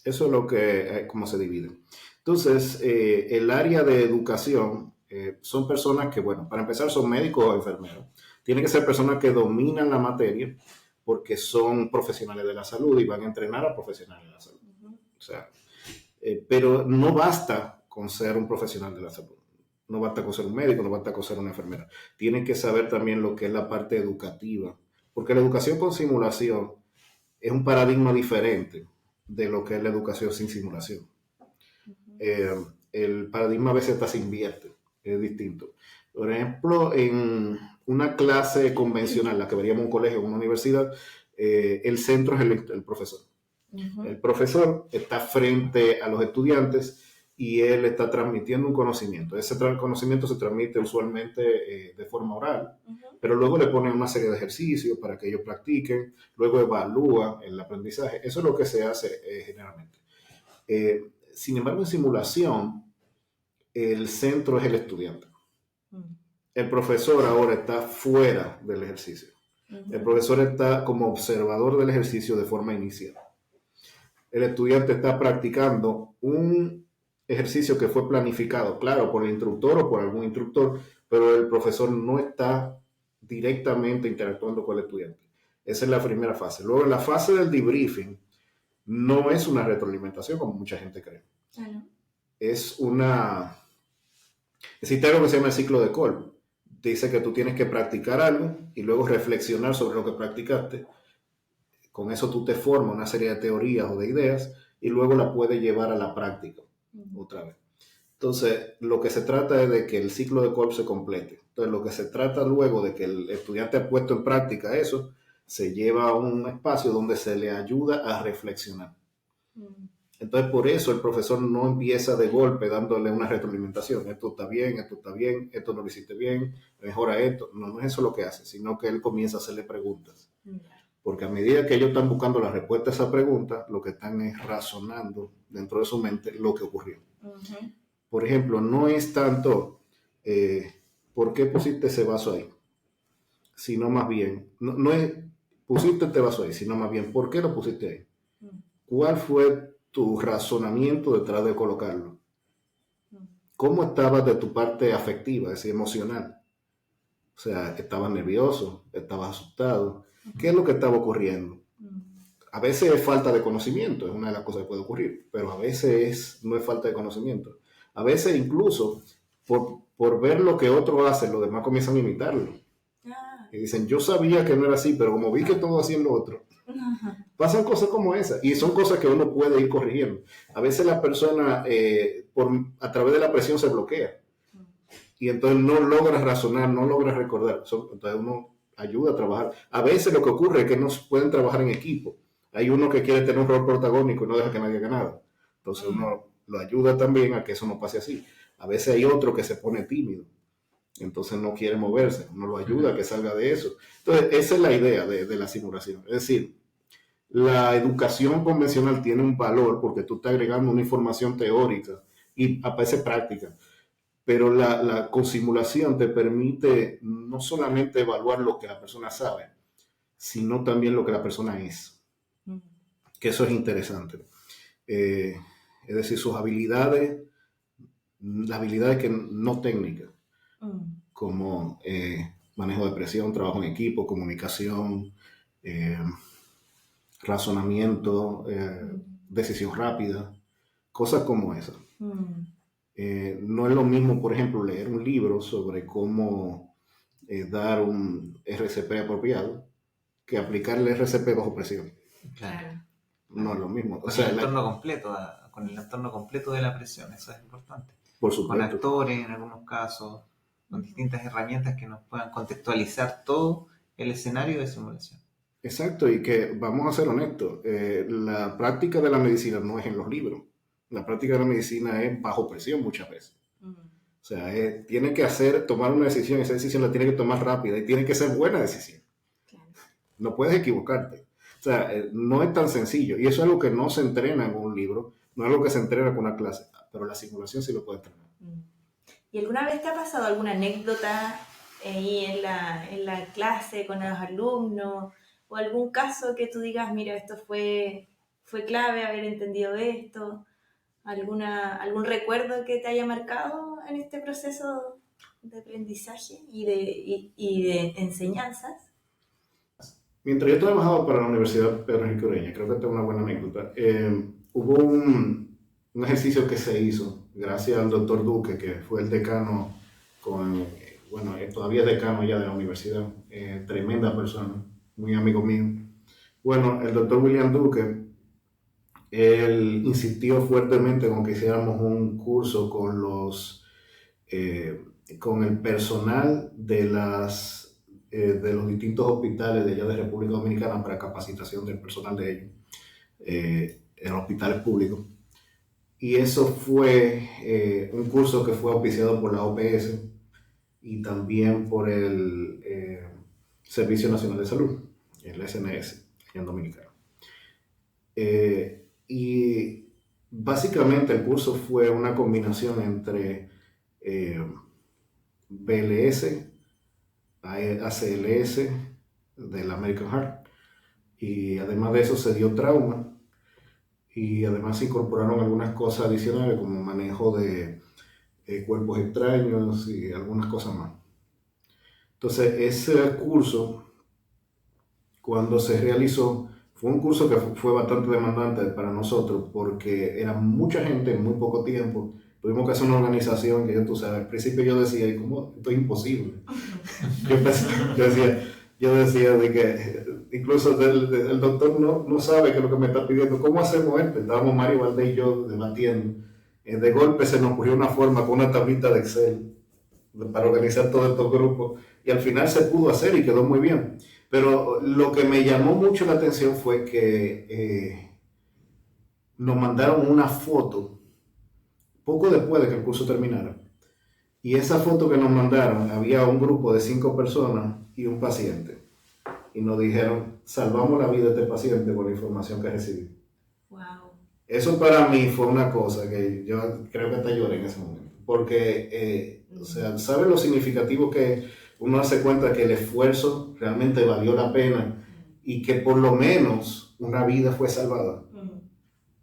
Eso es lo que, cómo se divide. Entonces, el área de educación son personas que, bueno, para empezar son médicos o enfermeros. Tienen que ser personas que dominan la materia porque son profesionales de la salud y van a entrenar a profesionales de la salud. Uh-huh. O sea, pero no basta con ser un profesional de la salud. No basta con ser un médico, no basta con ser una enfermera. Tienen que saber también lo que es la parte educativa, porque la educación con simulación es un paradigma diferente de lo que es la educación sin simulación. Uh-huh. El paradigma a veces hasta se invierte, es distinto. Por ejemplo, en una clase convencional, la que veríamos en un colegio o en una universidad, el centro es el profesor. Uh-huh. El profesor está frente a los estudiantes y él está transmitiendo un conocimiento. Ese conocimiento se transmite usualmente de forma oral, uh-huh, pero luego le ponen una serie de ejercicios para que ellos practiquen, luego evalúa el aprendizaje. Eso es lo que se hace generalmente. Sin embargo, en simulación, el centro es el estudiante. Uh-huh. El profesor ahora está fuera del ejercicio. Uh-huh. El profesor está como observador del ejercicio de forma inicial. El estudiante está practicando un ejercicio que fue planificado, claro, por el instructor o por algún instructor, pero el profesor no está directamente interactuando con el estudiante. Esa es la primera fase. Luego, la fase del debriefing no es una retroalimentación como mucha gente cree. Uh-huh. Existe algo que se llama el ciclo de Kolb. Dice que tú tienes que practicar algo y luego reflexionar sobre lo que practicaste. Con eso tú te formas una serie de teorías o de ideas y luego la puedes llevar a la práctica otra vez. Entonces, lo que se trata es de que el ciclo de Kolb se complete. Entonces, lo que se trata luego de que el estudiante ha puesto en práctica eso, se lleva a un espacio donde se le ayuda a reflexionar. Entonces, por eso el profesor no empieza de golpe dándole una retroalimentación. Esto está bien, esto no lo hiciste bien, mejora esto. No, no es eso lo que hace, sino que él comienza a hacerle preguntas. Porque a medida que ellos están buscando la respuesta a esa pregunta, lo que están es razonando dentro de su mente lo que ocurrió. Por ejemplo, no es tanto ¿por qué pusiste ese vaso ahí? Sino más bien, no es pusiste este vaso ahí, sino más bien, ¿por qué lo pusiste ahí? ¿Cuál fue tu razonamiento detrás de colocarlo? ¿Cómo estabas de tu parte afectiva, es decir, emocional? O sea, ¿estabas nervioso? ¿Estabas asustado? ¿Qué es lo que estaba ocurriendo? A veces es falta de conocimiento, es una de las cosas que puede ocurrir, pero a veces no es falta de conocimiento. A veces incluso por ver lo que otro hace, los demás comienzan a imitarlo. Y dicen, yo sabía que no era así, pero como vi que todos hacían lo otro. Pasan cosas como esas, y son cosas que uno puede ir corrigiendo. A veces la persona, a través de la presión, se bloquea. Y entonces no logra razonar, no logra recordar. Entonces uno ayuda a trabajar. A veces lo que ocurre es que no pueden trabajar en equipo. Hay uno que quiere tener un rol protagónico y no deja que nadie haga nada. Entonces uno lo ayuda también a que eso no pase así. A veces hay otro que se pone tímido, entonces no quiere moverse. Uno lo ayuda a que salga de eso. Entonces esa es la idea de la simulación. Es decir, la educación convencional tiene un valor porque tú estás agregando una información teórica y a veces práctica. Pero la consimulación te permite no solamente evaluar lo que la persona sabe, sino también lo que la persona es. Que eso es interesante. Es decir, sus habilidades, las habilidades que no técnicas, como manejo de presión, trabajo en equipo, comunicación, razonamiento, decisión rápida, cosas como esas. No es lo mismo, por ejemplo, leer un libro sobre cómo dar un RCP apropiado que aplicar el RCP bajo presión. Claro. No es lo mismo. Con el entorno completo, con el entorno completo de la presión, eso es importante. Por supuesto. Con actores en algunos casos, con distintas herramientas que nos puedan contextualizar todo el escenario de simulación. Exacto, y que vamos a ser honestos, la práctica de la medicina no es en los libros. La práctica de la medicina es bajo presión muchas veces. O sea, tiene que tomar una decisión, esa decisión la tiene que tomar rápida y tiene que ser buena decisión. Claro. No puedes equivocarte. O sea, no es tan sencillo. Y eso es algo que no se entrena en un libro, no es algo que se entrena con una clase, pero la simulación sí lo puede entrenar. ¿Y alguna vez te ha pasado alguna anécdota ahí en la clase con los alumnos? ¿O algún caso que tú digas, mira, esto fue clave haber entendido esto? ¿Algún recuerdo que te haya marcado en este proceso de aprendizaje y de enseñanzas? Mientras yo trabajaba para la Universidad Pedro Enrique Ureña, creo que tengo una buena anécdota, hubo un ejercicio que se hizo gracias al doctor Duque, que fue el decano, todavía es decano ya de la universidad, tremenda persona, muy amigo mío. Bueno, el doctor William Duque, él insistió fuertemente con que hiciéramos un curso con el personal de los distintos hospitales de allá de República Dominicana para capacitación del personal de ellos, en hospitales públicos. Y eso fue un curso que fue auspiciado por la OPS y también por el Servicio Nacional de Salud, el SNS, en Dominicana. Y básicamente el curso fue una combinación entre BLS, ACLS del American Heart, y además de eso se dio trauma, y además se incorporaron algunas cosas adicionales como manejo de cuerpos extraños y algunas cosas más. Entonces ese curso, cuando se realizó, fue un curso que fue bastante demandante para nosotros porque era mucha gente en muy poco tiempo. Tuvimos que hacer una organización que tú sabes, al principio yo decía, ¿cómo? Esto es imposible. yo decía de que incluso el doctor no sabe qué es lo que me está pidiendo. ¿Cómo hacemos esto? Estábamos Mario Valdés y yo debatiendo. De golpe se nos ocurrió una forma con una tablita de Excel para organizar todos estos grupos y al final se pudo hacer y quedó muy bien. Pero lo que me llamó mucho la atención fue que nos mandaron una foto poco después de que el curso terminara. Y esa foto que nos mandaron, había un grupo de 5 personas y un paciente. Y nos dijeron, salvamos la vida de este paciente por la información que recibí. Wow. Eso para mí fue una cosa que yo creo que hasta lloré en ese momento. Porque, o sea, ¿sabe lo significativo que uno hace cuenta que el esfuerzo realmente valió la pena y que por lo menos una vida fue salvada?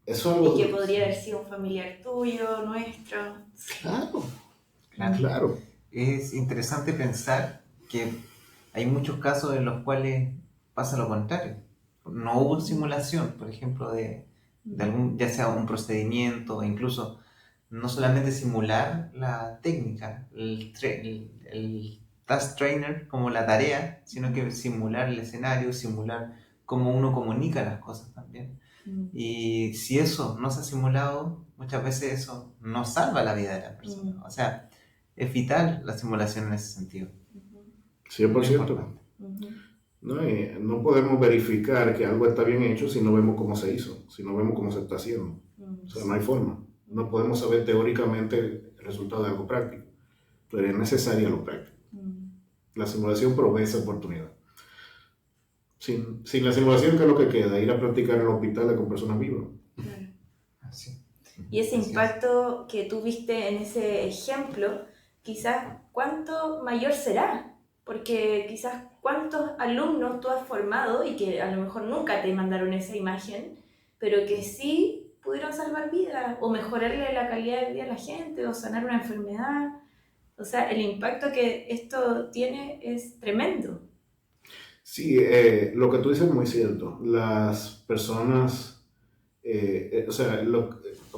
Eso es algo... Y que podría haber sido un familiar tuyo, nuestro. Claro, Claro. claro. Es interesante pensar que hay muchos casos en los cuales pasa lo contrario. No hubo simulación, por ejemplo, de algún, ya sea un procedimiento, o incluso no solamente simular la técnica, el task trainer como la tarea, sino que simular el escenario, simular cómo uno comunica las cosas también. Y si eso no se ha simulado, muchas veces eso no salva la vida de la persona. O sea, es vital la simulación en ese sentido. 100%. No, y no podemos verificar que algo está bien hecho si no vemos cómo se hizo, si no vemos cómo se está haciendo. O sea, no hay forma. No podemos saber teóricamente el resultado de algo práctico, pero es necesario lo práctico. La simulación provee esa oportunidad. Sin la simulación, ¿qué es lo que queda? Ir a practicar en el hospital con personas vivas. Claro. Así. Y ese Así impacto que tú viste en ese ejemplo, quizás cuánto mayor será, porque quizás cuántos alumnos tú has formado y que a lo mejor nunca te mandaron esa imagen, pero que sí pudieron salvar vidas o mejorarle la calidad de vida a la gente o sanar una enfermedad. O sea, el impacto que esto tiene es tremendo. Sí, lo que tú dices es muy cierto. Las personas, o sea,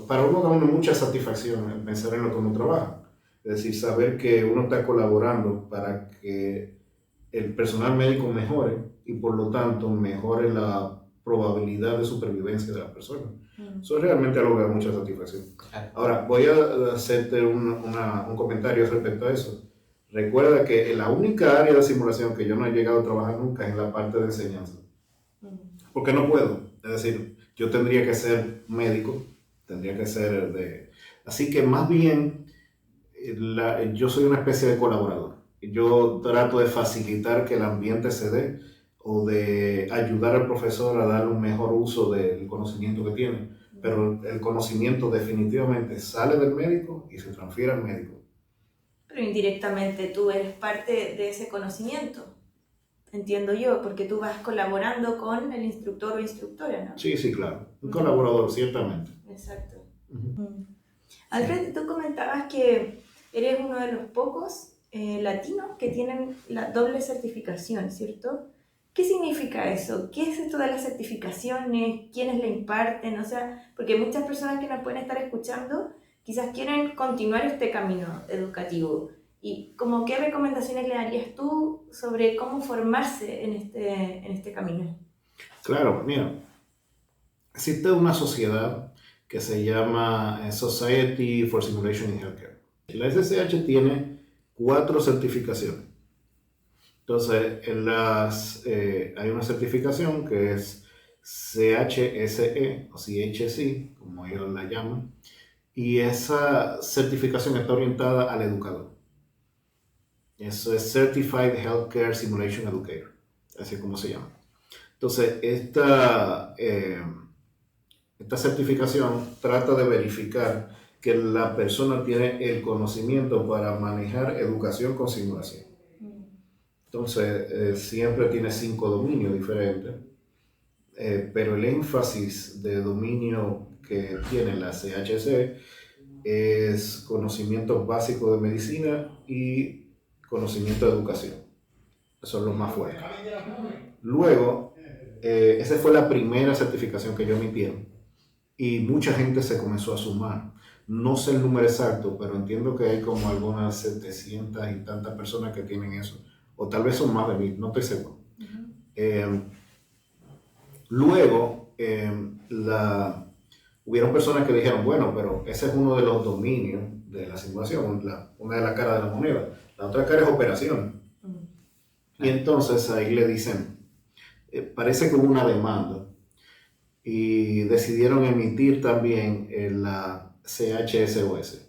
para uno da mucha satisfacción pensar en lo que uno trabaja. Es decir, saber que uno está colaborando para que el personal médico mejore y por lo tanto mejore la probabilidad de supervivencia de la persona. Eso es realmente algo que da mucha satisfacción. Claro. Ahora, voy a hacerte un comentario respecto a eso. Recuerda que la única área de simulación que yo no he llegado a trabajar nunca es en la parte de enseñanza. Porque no puedo. Es decir, yo tendría que ser médico, tendría que ser de... Así que más bien, yo soy una especie de colaborador. Yo trato de facilitar que el ambiente se dé o de ayudar al profesor a darle un mejor uso del conocimiento que tiene. Pero el conocimiento definitivamente sale del médico y se transfiere al médico. Pero indirectamente tú eres parte de ese conocimiento, entiendo yo, porque tú vas colaborando con el instructor o instructora, ¿no? Sí, sí, claro. Un colaborador, ciertamente. Exacto. Alfred, tú comentabas que eres uno de los pocos latinos que tienen la doble certificación, ¿cierto? ¿Qué significa eso? ¿Qué es esto de las certificaciones? ¿Quiénes la imparten? O sea, porque muchas personas que nos pueden estar escuchando quizás quieren continuar este camino educativo. ¿Y como qué recomendaciones le darías tú sobre cómo formarse en este camino? Claro, mira, existe una sociedad que se llama Society for Simulation in Healthcare. La SSH tiene 4 certificaciones. Entonces, hay una certificación que es CHSE o CHC, como ellos la llaman, y esa certificación está orientada al educador. Eso es Certified Healthcare Simulation Educator, así es como se llama. Entonces, esta certificación trata de verificar que la persona tiene el conocimiento para manejar educación con simulación. Entonces, siempre tiene 5 dominios diferentes, pero el énfasis de dominio que tiene la CHC es conocimientos básicos de medicina y conocimiento de educación. Eso es lo más fuerte. Luego, esa fue la primera certificación que yo emitieron y mucha gente se comenzó a sumar. No sé el número exacto, pero entiendo que hay como algunas 700 y tantas personas que tienen eso. O tal vez son más de 1000, no estoy seguro. Luego, hubieron personas que dijeron, bueno, pero ese es uno de los dominios de la simulación, una de las caras de la moneda. La otra cara es operación. Y entonces ahí le dicen, parece que hubo una demanda y decidieron emitir también la CHSOS,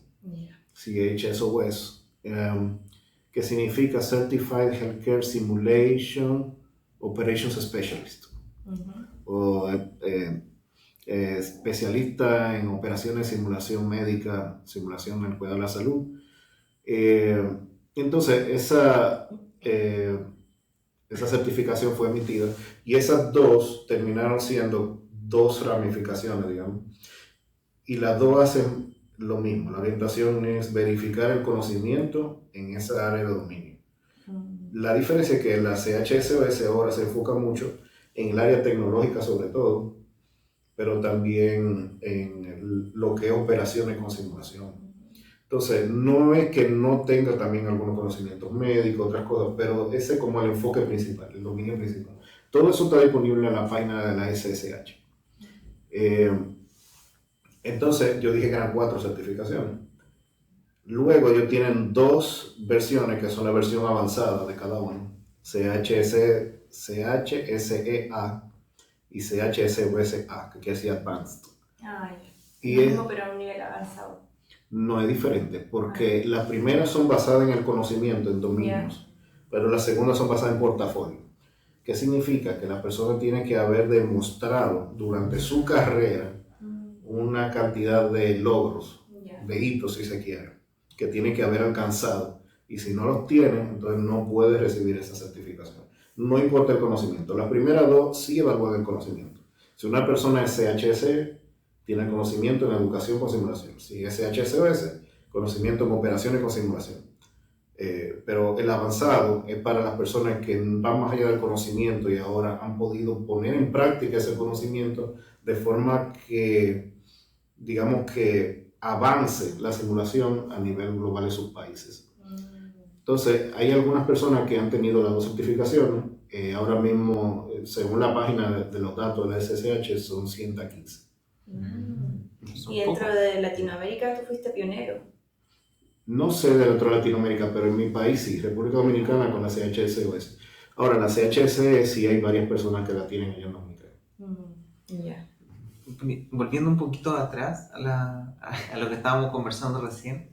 CHSOS, que significa Certified Healthcare Simulation Operations Specialist, o especialista en operaciones de simulación médica, simulación en el cuidado de la salud. Entonces, esa certificación fue emitida y esas dos terminaron siendo dos ramificaciones, digamos, y las dos hacen lo mismo. La orientación es verificar el conocimiento en esa área de dominio. La diferencia es que la CHSOS ahora se enfoca mucho en el área tecnológica sobre todo, pero también en lo que es operaciones con simulación. Entonces, no es que no tenga también algunos conocimientos médicos, otras cosas, pero ese es como el enfoque principal, el dominio principal. Todo eso está disponible en la página de la SSH. Entonces, yo dije que eran 4 certificaciones. Luego ellos tienen 2 versiones, que son la versión avanzada de cada uno. CHSEA y CHSOSA, que quiere decir Advanced. Y lo mismo, pero a un nivel avanzado. No es diferente, porque las primeras son basadas en el conocimiento, en dominios, pero las segundas son basadas en portafolio. ¿Qué significa? Que la persona tiene que haber demostrado durante su carrera una cantidad de logros, de hitos si se quiere, que tiene que haber alcanzado. Y si no los tiene, entonces no puede recibir esa certificación. No importa el conocimiento. Las primeras 2 sí evalúan el conocimiento. Si una persona es CHC, tiene conocimiento en educación con simulación. Si es CHSOS, conocimiento en operaciones con simulación. Pero el avanzado es para las personas que van más allá del conocimiento y ahora han podido poner en práctica ese conocimiento de forma que, digamos, que avance la simulación a nivel global de sus países. Entonces, hay algunas personas que han tenido las 2 certificaciones. Ahora mismo, según la página de los datos de la SSH, son 115. Y dentro de Latinoamérica tú fuiste pionero. No sé dentro de Latinoamérica, pero en mi país sí, República Dominicana con la CHSOS. Ahora, la CHS sí hay varias personas que la tienen allá en Dominicana. Volviendo un poquito atrás a lo que estábamos conversando recién,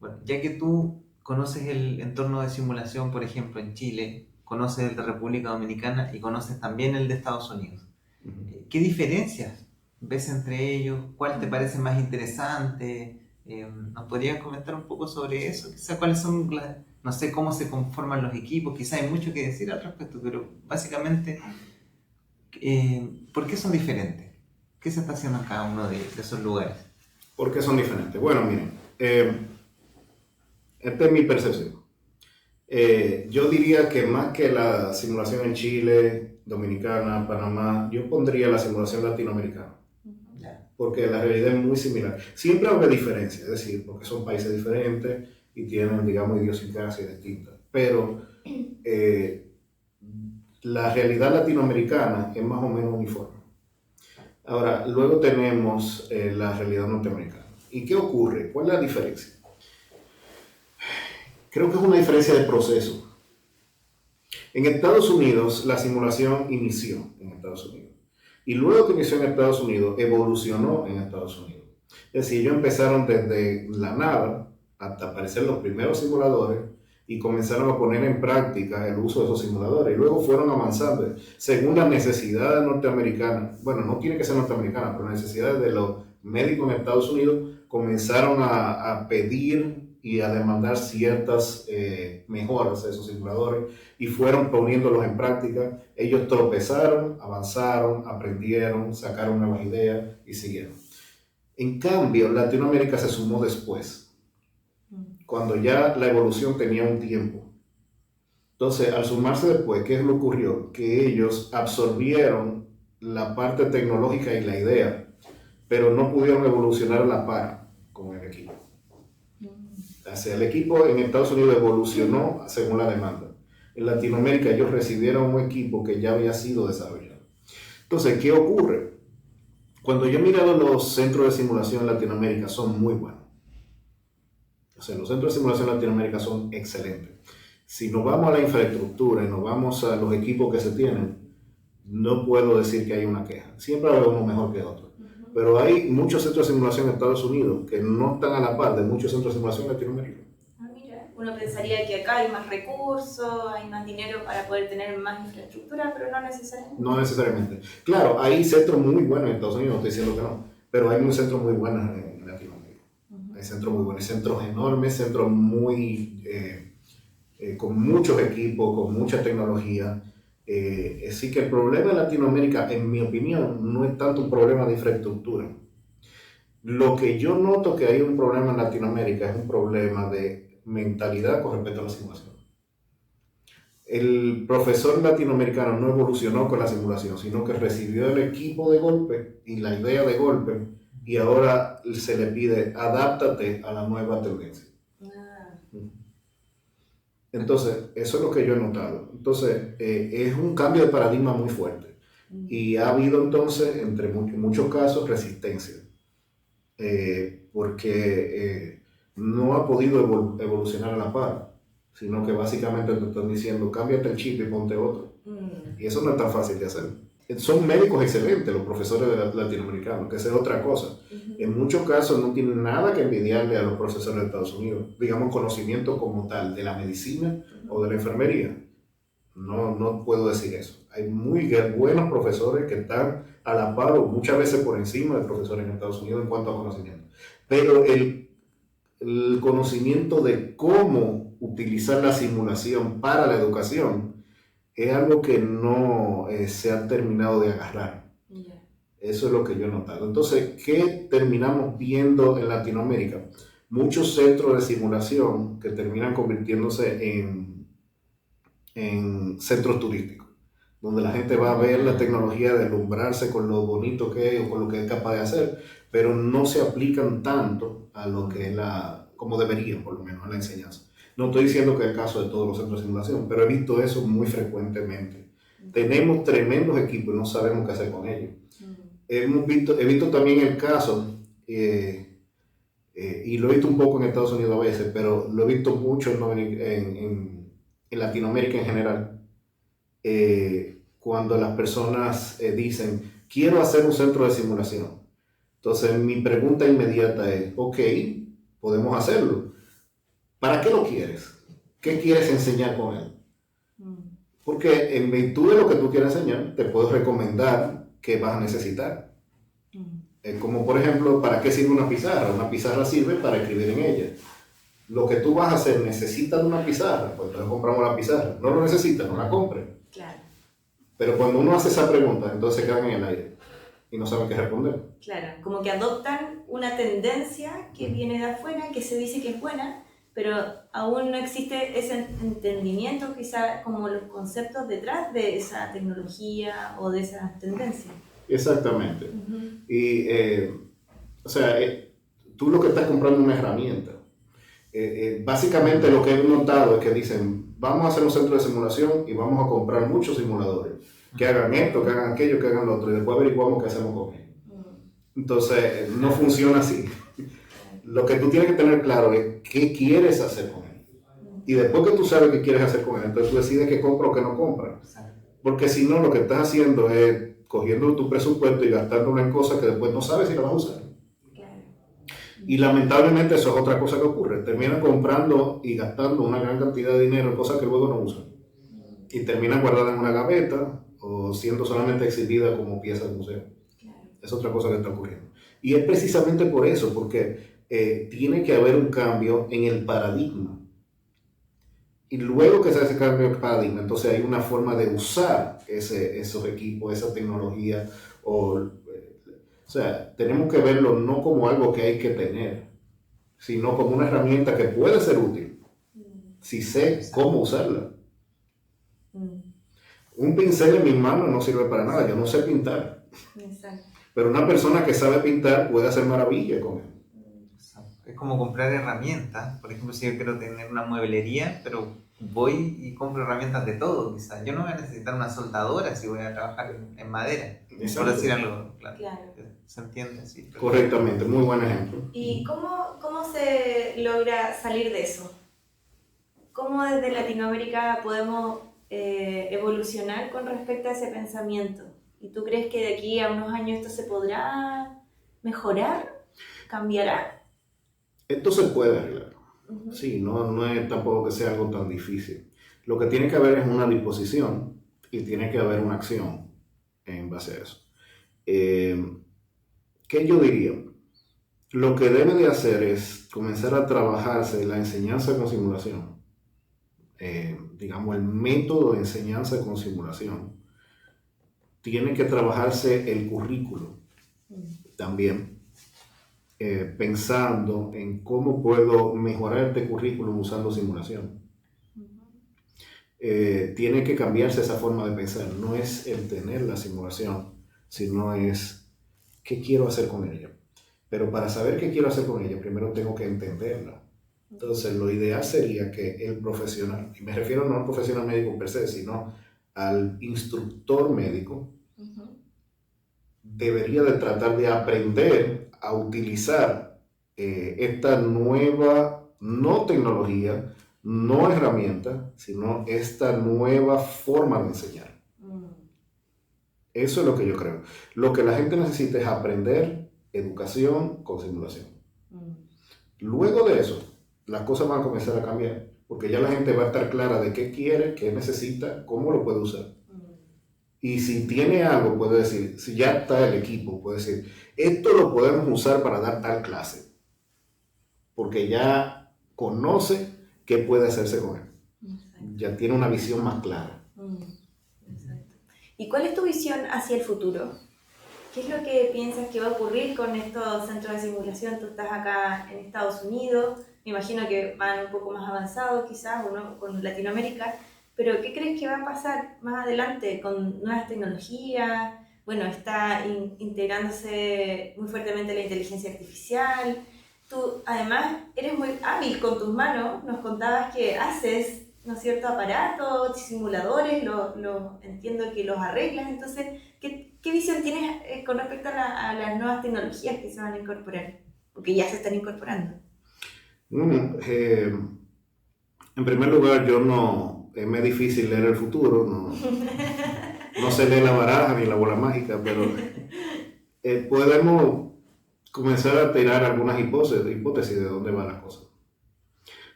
bueno, ya que tú conoces el entorno de simulación, por ejemplo, en Chile, conoces el de República Dominicana y conoces también el de Estados Unidos, ¿qué diferencias ves entre ellos? ¿Cuál te parece más interesante? ¿Nos podrías comentar un poco sobre eso? Quizás cuáles son no sé cómo se conforman los equipos, quizás hay mucho que decir al respecto, pero básicamente, ¿por qué son diferentes? ¿Qué se está haciendo en cada uno de esos lugares? ¿Por qué son diferentes? Bueno, miren, esta es mi percepción. Yo diría que más que la simulación en Chile, Dominicana, Panamá, yo pondría la simulación latinoamericana. Porque la realidad es muy similar. Siempre habrá diferencias, es decir, porque son países diferentes y tienen, digamos, idiosincrasias distintas. Pero la realidad latinoamericana es más o menos uniforme. Ahora, luego tenemos la realidad norteamericana. ¿Y qué ocurre? ¿Cuál es la diferencia? Creo que es una diferencia de proceso. En Estados Unidos, la simulación inició en Estados Unidos. Y luego que inició en Estados Unidos, evolucionó en Estados Unidos. Es decir, ellos empezaron desde la nada hasta aparecer los primeros simuladores y comenzaron a poner en práctica el uso de esos simuladores. Y luego fueron avanzando según las necesidades norteamericanas. Bueno, no tiene que ser norteamericana, pero las necesidades de los médicos en Estados Unidos comenzaron a pedir y a demandar ciertas mejoras a esos simuladores y fueron poniéndolos en práctica. Ellos tropezaron, avanzaron, aprendieron, sacaron nuevas ideas y siguieron. En cambio, Latinoamérica se sumó después, cuando ya la evolución tenía un tiempo. Entonces, al sumarse después, ¿qué es lo que ocurrió? Que ellos absorbieron la parte tecnológica y la idea, pero no pudieron evolucionar a la par con el equipo. O sea, el equipo en Estados Unidos evolucionó según la demanda. En Latinoamérica ellos recibieron un equipo que ya había sido desarrollado. Entonces, ¿qué ocurre? Cuando yo he mirado los centros de simulación en Latinoamérica, son muy buenos. O sea, los centros de simulación en Latinoamérica son excelentes. Si nos vamos a la infraestructura y nos vamos a los equipos que se tienen, no puedo decir que hay una queja. Siempre hay uno mejor que otro. Pero hay muchos centros de simulación en Estados Unidos que no están a la par de muchos centros de simulación en Latinoamérica. Mira, uno pensaría que acá hay más recursos, hay más dinero para poder tener más infraestructura, pero no necesariamente. No necesariamente. Claro, hay centros muy buenos en Estados Unidos, no estoy diciendo que no, pero hay unos centros muy buenos en Latinoamérica. Hay centros muy buenos, centros enormes, centros muy con muchos equipos, con mucha tecnología. Así que el problema de Latinoamérica, en mi opinión, no es tanto un problema de infraestructura. Lo que yo noto que hay un problema en Latinoamérica es un problema de mentalidad con respecto a la simulación. El profesor latinoamericano no evolucionó con la simulación, sino que recibió el equipo de golpe y la idea de golpe, y ahora se le pide adáptate a la nueva tendencia. Entonces, eso es lo que yo he notado. Entonces, es un cambio de paradigma muy fuerte. Y ha habido entonces, entre muchos casos, resistencia. Porque no ha podido evolucionar a la par, sino que básicamente te están diciendo, cámbiate el chip y ponte otro. Y eso no es tan fácil de hacer. Son médicos excelentes los profesores latinoamericanos, que esa es otra cosa. En muchos casos no tienen nada que envidiarle a los profesores de Estados Unidos. Digamos, conocimiento como tal de la medicina o de la enfermería. No puedo decir eso. Hay muy buenos profesores que están a la par o muchas veces por encima de profesores en Estados Unidos en cuanto a conocimiento. Pero el conocimiento de cómo utilizar la simulación para la educación es algo que no se ha terminado de agarrar. Eso es lo que yo he notado. Entonces, ¿qué terminamos viendo en Latinoamérica? Muchos centros de simulación que terminan convirtiéndose en centros turísticos, donde la gente va a ver la tecnología, deslumbrarse con lo bonito que es o con lo que es capaz de hacer, pero no se aplican tanto a lo que es como deberían, por lo menos, a la enseñanza. No estoy diciendo que es el caso de todos los centros de simulación, pero he visto eso muy frecuentemente. Tenemos tremendos equipos y no sabemos qué hacer con ellos. He visto también el caso, y lo he visto un poco en Estados Unidos a veces, pero lo he visto mucho en Latinoamérica en general, cuando las personas dicen, quiero hacer un centro de simulación. Entonces mi pregunta inmediata es, ok, podemos hacerlo. ¿Para qué lo quieres? ¿Qué quieres enseñar con él? Porque en virtud de lo que tú quieres enseñar, te puedo recomendar qué vas a necesitar. Como por ejemplo, ¿para qué sirve una pizarra? Una pizarra sirve para escribir en ella. Lo que tú vas a hacer, ¿necesitas una pizarra? Pues entonces compramos la pizarra. ¿No lo necesitas? No la compres. Claro. Pero cuando uno hace esa pregunta, entonces quedan en el aire y no saben qué responder. Claro, como que adoptan una tendencia que viene de afuera, que se dice que es buena, pero aún no existe ese entendimiento, quizá como los conceptos detrás de esa tecnología o de esa tendencia. Exactamente. Y, o sea, tú lo que estás comprando es una herramienta. Básicamente lo que he notado es que dicen, vamos a hacer un centro de simulación y vamos a comprar muchos simuladores que hagan esto, que hagan aquello, que hagan lo otro, y después averiguamos qué hacemos con ellos. Entonces, no funciona así. Lo que tú tienes que tener claro es qué quieres hacer con él. Y después que tú sabes qué quieres hacer con él, entonces tú decides qué compra o qué no compra. Porque si no, lo que estás haciendo es cogiendo tu presupuesto y gastándolo en cosas que después no sabes si las vas a usar. Y lamentablemente eso es otra cosa que ocurre. Terminan comprando y gastando una gran cantidad de dinero en cosas que luego no usan. Y terminan guardadas en una gaveta o siendo solamente exhibida como pieza de museo. Es otra cosa que está ocurriendo. Y es precisamente por eso, porque tiene que haber un cambio en el paradigma. Y luego que se hace ese cambio de paradigma, entonces hay una forma de usar esos equipos, esa tecnología. O sea, tenemos que verlo no como algo que hay que tener, sino como una herramienta que puede ser útil, si sé cómo usarla. Un pincel en mis manos no sirve para nada, yo no sé pintar. Exacto. Pero una persona que sabe pintar puede hacer maravillas con él. Es como comprar herramientas. Por ejemplo, si yo quiero tener una mueblería, pero voy y compro herramientas de todo, quizás. Yo no voy a necesitar una soldadora si voy a trabajar en madera. Por decir algo, claro. Se entiende, sí. Correctamente, muy buen ejemplo. ¿Y cómo se logra salir de eso? ¿Cómo desde Latinoamérica podemos evolucionar con respecto a ese pensamiento. ¿Y tú crees que de aquí a unos años esto se podrá mejorar? ¿Cambiará? Esto se puede arreglar. Ujú. Sí, no es tampoco que sea algo tan difícil. Lo que tiene que haber es una disposición y tiene que haber una acción en base a eso. Eh, ¿Qué yo diría? Lo que debe de hacer es comenzar a trabajarse la enseñanza con simulación. Digamos, el método de enseñanza con simulación. Tiene que trabajarse el currículo también, pensando en cómo puedo mejorar este currículum usando simulación. Tiene que cambiarse esa forma de pensar. No es el tener la simulación, sino es qué quiero hacer con ella. Pero para saber qué quiero hacer con ella, primero tengo que entenderla. Entonces, lo ideal sería que el profesional, y me refiero no al profesional médico per se, sino al instructor médico, debería de tratar de aprender a utilizar esta nueva, no tecnología, no herramienta, sino esta nueva forma de enseñar. Eso es lo que yo creo. Lo que la gente necesita es aprender educación con simulación. Luego de eso, las cosas van a comenzar a cambiar, porque ya la gente va a estar clara de qué quiere, qué necesita, cómo lo puede usar. Y si tiene algo, puede decir, si ya está el equipo, puede decir, esto lo podemos usar para dar tal clase, porque ya conoce qué puede hacerse con él. Exacto. Ya tiene una visión más clara. Exacto. ¿Y cuál es tu visión hacia el futuro? ¿Qué es lo que piensas que va a ocurrir con estos centros de simulación? Tú estás acá en Estados Unidos, me imagino que van un poco más avanzados quizás, o no, con Latinoamérica, pero ¿qué crees que va a pasar más adelante con nuevas tecnologías? Bueno, está integrándose muy fuertemente la inteligencia artificial. Tú además eres muy hábil con tus manos, nos contabas que haces, ¿no es cierto?, aparatos, simuladores, entiendo que los arreglas, entonces, ¿qué visión tienes con respecto a las nuevas tecnologías que se van a incorporar? Porque ya se están incorporando. En primer lugar, es muy difícil leer el futuro, no se lee la baraja ni la bola mágica, pero podemos comenzar a tirar algunas hipótesis de dónde van las cosas.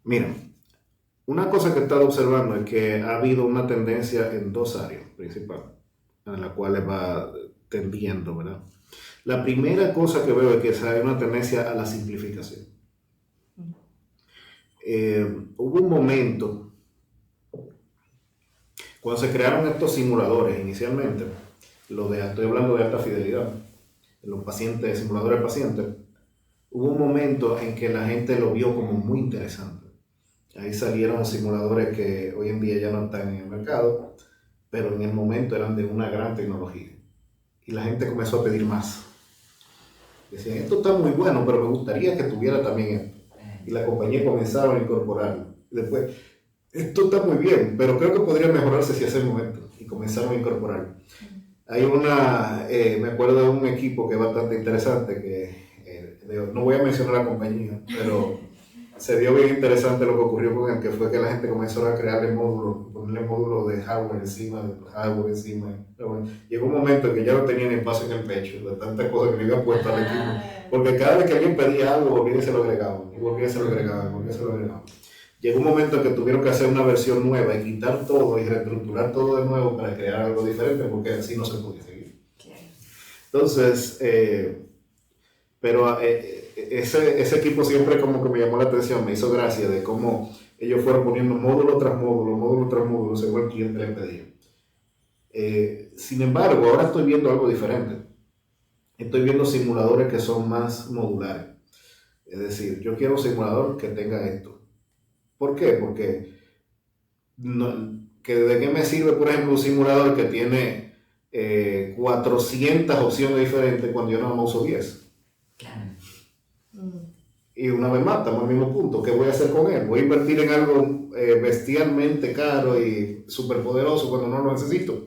Mira, una cosa que he estado observando es que ha habido una tendencia en dos áreas principales, en las cuales va tendiendo, ¿verdad? La primera cosa que veo es que hay una tendencia a la simplificación. Hubo un momento, cuando se crearon estos simuladores inicialmente, estoy hablando de alta fidelidad, los pacientes, simuladores de pacientes, hubo un momento en que la gente lo vio como muy interesante. Ahí salieron simuladores que hoy en día ya no están en el mercado, pero en el momento eran de una gran tecnología. Y la gente comenzó a pedir más. Decían, esto está muy bueno, pero me gustaría que tuviera también esto. Y la compañía comenzaba a incorporarlo. Y después, esto está muy bien, pero creo que podría mejorarse si hacemos esto. Y comenzaron a incorporarlo. Hay me acuerdo de un equipo que es bastante interesante, no voy a mencionar la compañía, pero se vio bien interesante lo que ocurrió con él, que fue que la gente comenzó a crearle módulos, ponerle módulos de hardware encima, Pero bueno, llegó un momento en que ya no tenían espacio en el pecho, de tantas cosas que le había puesto al equipo, porque cada vez que alguien pedía algo, volvía y se lo agregaban, y volvía y se lo agregaban, volvía y se lo agregaban. Llegó un momento en que tuvieron que hacer una versión nueva y quitar todo y reestructurar todo de nuevo para crear algo diferente, porque así no se podía seguir. Entonces, pero ese equipo siempre como que me llamó la atención, me hizo gracia de cómo ellos fueron poniendo módulo tras módulo, según el cliente le pedía. Sin embargo, ahora estoy viendo algo diferente. Estoy viendo simuladores que son más modulares. Es decir, yo quiero un simulador que tenga esto. ¿Por qué? Porque ¿de qué me sirve, por ejemplo, un simulador que tiene 400 opciones diferentes cuando yo nada más uso 10? Claro. Y una vez más, estamos al mismo punto. ¿Qué voy a hacer con él? ¿Voy a invertir en algo bestialmente caro y súper poderoso cuando no lo necesito?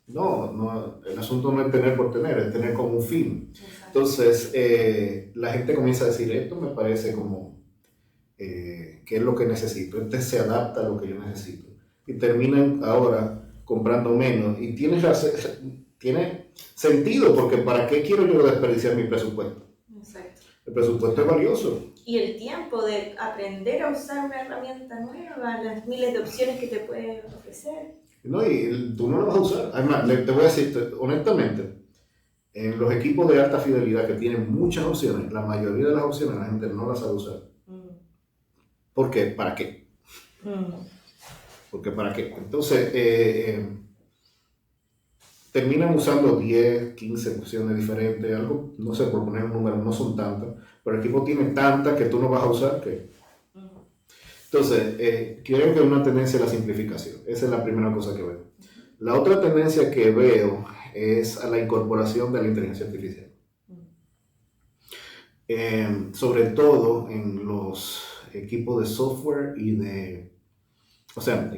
No, el asunto no es tener por tener, es tener como un fin. Exacto. Entonces, la gente comienza a decir, esto me parece como qué es lo que necesito. Este se adapta a lo que yo necesito. Y terminan ahora comprando menos. Y tiene sentido, porque ¿para qué quiero yo desperdiciar mi presupuesto? Exacto. El presupuesto es valioso. Y el tiempo de aprender a usar una herramienta nueva, las miles de opciones que te puede ofrecer. ¿No? Y tú no lo vas a usar. Además, te voy a decir honestamente, en los equipos de alta fidelidad que tienen muchas opciones, la mayoría de las opciones la gente no las sabe usar. ¿Por qué? ¿Para qué? Porque ¿para qué? Entonces, terminan usando 10, 15 opciones diferentes, algo, no sé, por poner un número, no son tantas, pero el equipo tiene tantas que tú no vas a usar que... Entonces, creo que es una tendencia a la simplificación. Esa es la primera cosa que veo. La otra tendencia que veo es a la incorporación de la inteligencia artificial. Sobre todo en los equipos de software y de... O sea,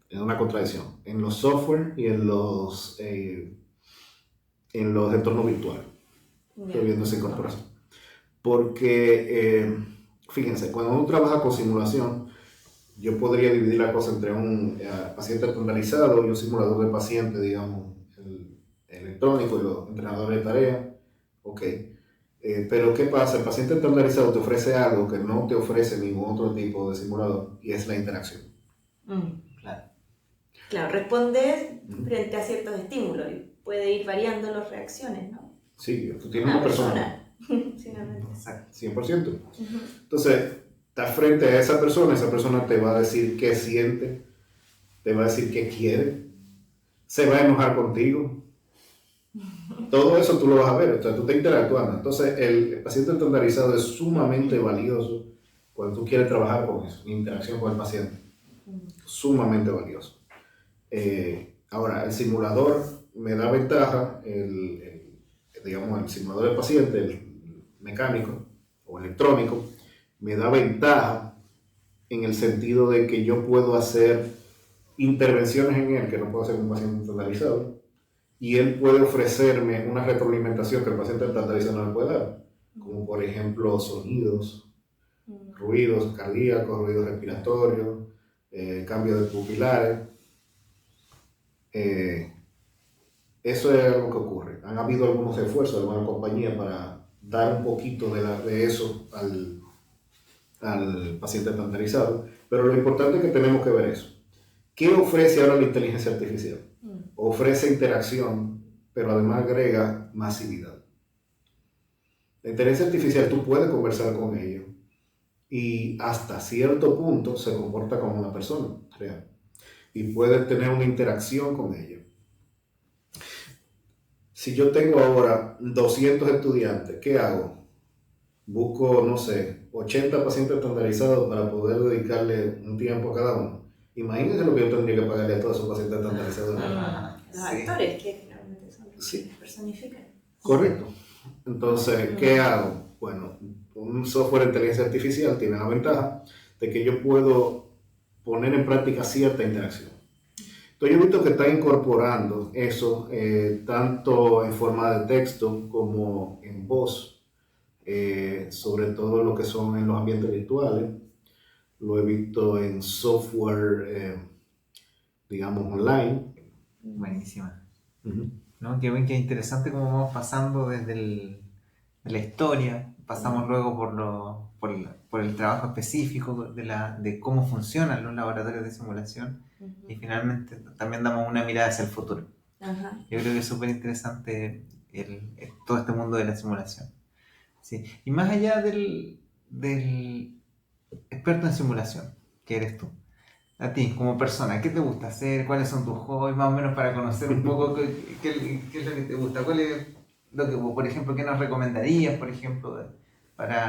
es una contradicción. En los software y en los entornos virtuales. Estoy viendo esa incorporación. Porque, fíjense, cuando uno trabaja con simulación, yo podría dividir la cosa entre un paciente estandarizado y un simulador de paciente, digamos, el electrónico y los entrenadores de tarea. Ok. Pero ¿qué pasa? El paciente estandarizado te ofrece algo que no te ofrece ningún otro tipo de simulador, y es la interacción. Claro. Claro, responde frente a ciertos estímulos y puede ir variando las reacciones, ¿no? Sí, tú tienes una persona. Exacto. 100%. Entonces, estás frente a esa persona te va a decir qué siente, te va a decir qué quiere, se va a enojar contigo. Todo eso tú lo vas a ver, o sea, tú estás interactuando. Entonces, el paciente estandarizado es sumamente valioso cuando tú quieres trabajar con eso, en interacción con el paciente. Sumamente valioso. Ahora, el simulador me da ventaja, digamos, el simulador del paciente, el mecánico o electrónico, me da ventaja en el sentido de que yo puedo hacer intervenciones en él que no puedo hacer con un paciente estandarizado, y él puede ofrecerme una retroalimentación que el paciente estandarizado no me puede dar, como por ejemplo sonidos, ruidos cardíacos, ruidos respiratorios, cambio de pupilares. Eso es algo que ocurre. Han habido algunos esfuerzos de alguna compañía para dar un poquito de eso al paciente estandarizado, pero lo importante es que tenemos que ver eso. ¿Qué ofrece ahora la inteligencia artificial? Ofrece interacción, pero además agrega masividad. La inteligencia artificial, tú puedes conversar con ella y hasta cierto punto se comporta como una persona real y puedes tener una interacción con ella. Si yo tengo ahora 200 estudiantes, ¿qué hago? Busco, no sé, 80 pacientes estandarizados para poder dedicarle un tiempo a cada uno. Imagínense lo que yo tendría que pagarle a todos esos pacientes estandarizados. Los actores que finalmente son los que personifican. Correcto. Entonces, ¿qué hago? Bueno, un software de inteligencia artificial tiene la ventaja de que yo puedo poner en práctica cierta interacción. Entonces, yo he visto que está incorporando eso tanto en forma de texto como en voz, sobre todo lo que son en los ambientes virtuales. Lo he visto en software, digamos, online. Buenísima. ¿No? Qué interesante cómo vamos pasando desde la historia, pasamos luego por el trabajo específico de cómo funcionan los laboratorios de simulación y finalmente también damos una mirada hacia el futuro. Yo creo que es súper interesante todo este mundo de la simulación. Sí. Y más allá del experto en simulación, que eres tú, a ti como persona, ¿qué te gusta hacer? ¿Cuáles son tus hobbies? Más o menos para conocer un poco qué es lo que te gusta. ¿Cuál es lo que, por ejemplo, qué nos recomendarías, por ejemplo, para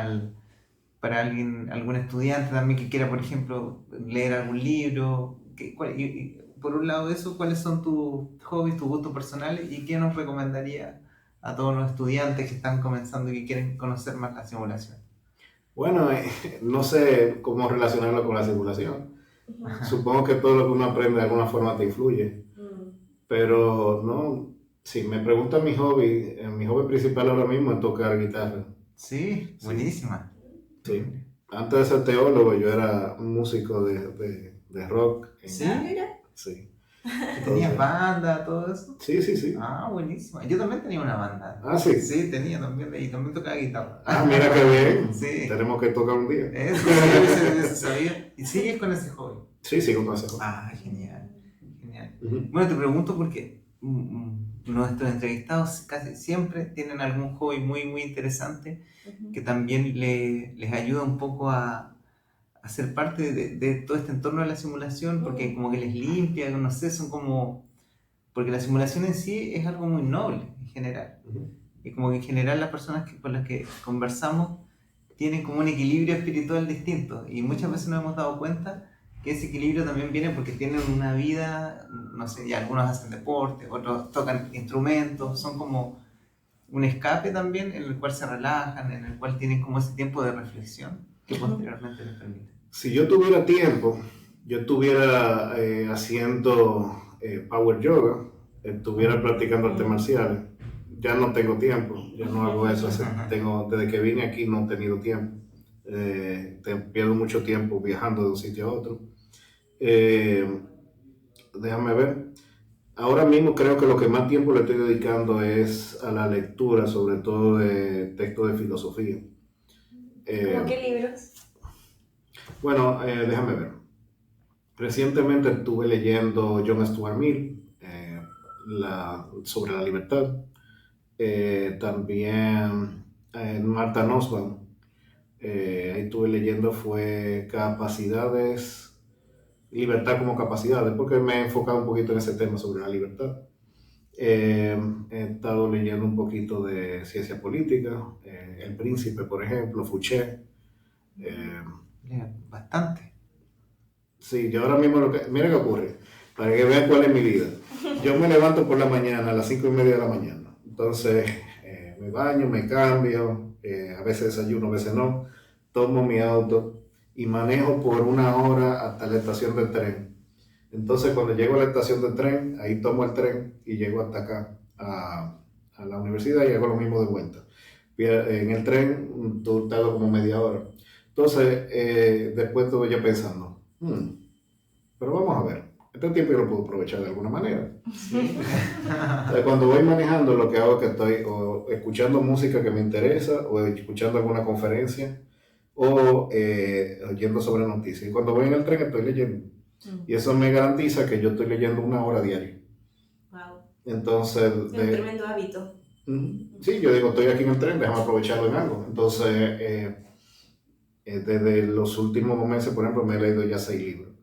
alguien, algún estudiante también que quiera, por ejemplo, leer algún libro? Y por un lado de eso, ¿cuáles son tus hobbies, tus gustos personales? ¿Y qué nos recomendaría a todos los estudiantes que están comenzando y que quieren conocer más la simulación? Bueno, no sé cómo relacionarlo con la simulación. Supongo que todo lo que uno aprende de alguna forma te influye. Pero no, si me preguntan mi hobby principal ahora mismo es tocar guitarra. Sí, buenísima. Sí. Antes de ser teólogo, yo era un músico de rock. ¿Sí? Sí. ¿Tenías banda, todo eso? Sí, sí, sí. Ah, buenísimo. Yo también tenía una banda. Ah, sí. Sí, tenía también, y también tocaba guitarra. Ah, mira qué bien. Sí. Tenemos que tocar un día. Eso, sí, sabía. ¿Y sigues con ese hobby? Sí, sigo con ese hobby. Ah, genial, genial. Uh-huh. Bueno, te pregunto porque nuestros entrevistados casi siempre tienen algún hobby muy, muy interesante que también les ayuda un poco a ser parte de todo este entorno de la simulación, porque como que les limpia, no sé, son como... Porque la simulación en sí es algo muy noble en general. Uh-huh. Y como que en general las personas con las que conversamos tienen como un equilibrio espiritual distinto. Y muchas veces nos hemos dado cuenta que ese equilibrio también viene porque tienen una vida, no sé, y algunos hacen deporte, otros tocan instrumentos, son como un escape también en el cual se relajan, en el cual tienen como ese tiempo de reflexión que posteriormente les permite. Si yo tuviera tiempo, yo estuviera haciendo power yoga, estuviera practicando artes marciales. Ya no tengo tiempo, ya no hago eso. Desde que vine aquí no he tenido tiempo. Pierdo mucho tiempo viajando de un sitio a otro. Déjame ver. Ahora mismo creo que lo que más tiempo le estoy dedicando es a la lectura, sobre todo de textos de filosofía. ¿Cómo qué libros? Bueno, déjame ver. Recientemente estuve leyendo John Stuart Mill sobre la libertad. También Martha Nussbaum. Ahí estuve leyendo fue libertad como capacidades, porque me he enfocado un poquito en ese tema sobre la libertad. He estado leyendo un poquito de ciencia política, El Príncipe, por ejemplo, Fouché. Bastante. Sí, yo ahora mismo mira qué ocurre, para que vean cuál es mi vida. Yo me levanto por la mañana a las 5:30 de la mañana. Entonces me baño, me cambio, a veces desayuno, a veces no. Tomo mi auto y manejo por 1 hora hasta la estación del tren. Entonces cuando llego a la estación del tren, ahí tomo el tren y llego hasta acá a la universidad y hago lo mismo de vuelta. En el tren tardo como media hora. Entonces después estuve yo pensando, pero vamos a ver, este tiempo yo lo puedo aprovechar de alguna manera. Sí. Entonces, cuando voy manejando, lo que hago es que estoy o escuchando música que me interesa, o escuchando alguna conferencia, o oyendo sobre noticias. Y cuando voy en el tren estoy leyendo. Y eso me garantiza que yo estoy leyendo 1 hora diaria. Wow. Entonces... Es un tremendo hábito. Sí, yo digo, estoy aquí en el tren, déjame aprovecharlo en algo. Entonces, desde los últimos meses, por ejemplo, me he leído ya 6 libros.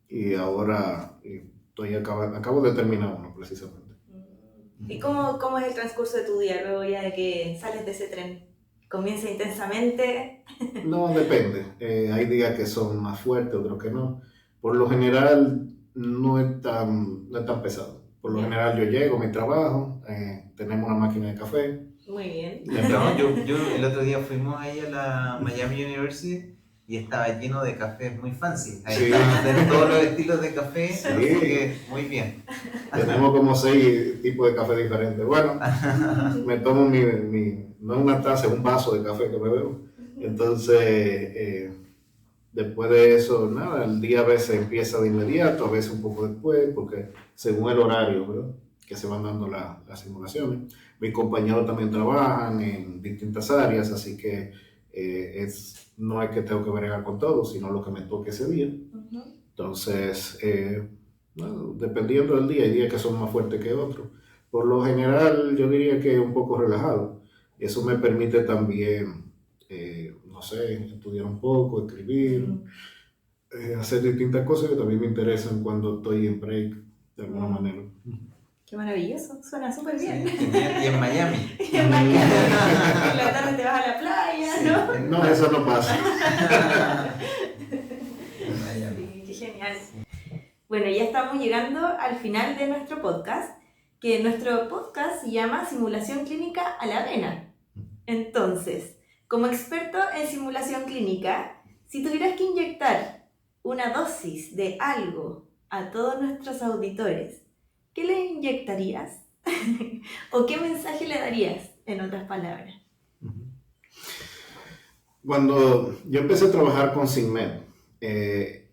Y ahora acabo de terminar uno, precisamente. ¿Y cómo es el transcurso de tu día luego ya de que sales de ese tren? ¿Comienza intensamente? No, depende. Hay días que son más fuertes, otros que no. Por lo general, no es tan pesado. Por lo general, yo llego a mi trabajo, tenemos una máquina de café. Muy bien. No, yo el otro día fuimos ahí a la Miami University y estaba lleno de cafés muy fancy. Ahí estaban de todos los estilos de café, Sí. así que muy bien. Tenemos como 6 tipos de café diferentes. Bueno, me tomo no es una taza, es un vaso de café que me bebo. Entonces, después de eso, nada, el día a veces empieza de inmediato, a veces un poco después, porque según el horario, ¿verdad?, que se van dando las simulaciones. Mis compañeros también trabajan en distintas áreas, así que no es que tengo que bregar con todo, sino lo que me toque ese día. Entonces, bueno, dependiendo del día, hay días que son más fuertes que otros. Por lo general, yo diría que un poco relajado. Eso me permite también, no sé, estudiar un poco, escribir, hacer distintas cosas que también me interesan cuando estoy en break, de alguna manera. Qué maravilloso, suena súper bien. Sí, y en Miami. Y en Miami. En la tarde te vas a la playa, Sí. ¿no? No, eso no pasa. En Miami. Sí, qué genial. Bueno, ya estamos llegando al final de nuestro podcast, que nuestro podcast se llama Simulación Clínica a la Vena. Entonces, como experto en simulación clínica, si tuvieras que inyectar una dosis de algo a todos nuestros auditores, ¿qué le inyectarías? ¿O qué mensaje le darías, en otras palabras? Cuando yo empecé a trabajar con SIGMED,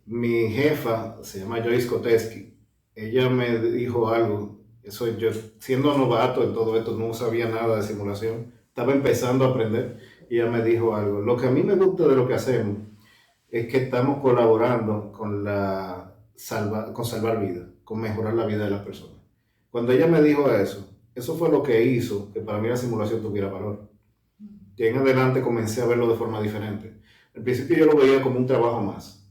mi jefa se llama Joyce Koteski. Ella me dijo algo. Eso yo, siendo novato en todo esto, no sabía nada de simulación. Estaba empezando a aprender y ella me dijo algo. Lo que a mí me gusta de lo que hacemos es que estamos colaborando con con salvar vidas, con mejorar la vida de las personas. Cuando ella me dijo eso fue lo que hizo que para mí la simulación tuviera valor. Y en adelante comencé a verlo de forma diferente. Al principio yo lo veía como un trabajo más,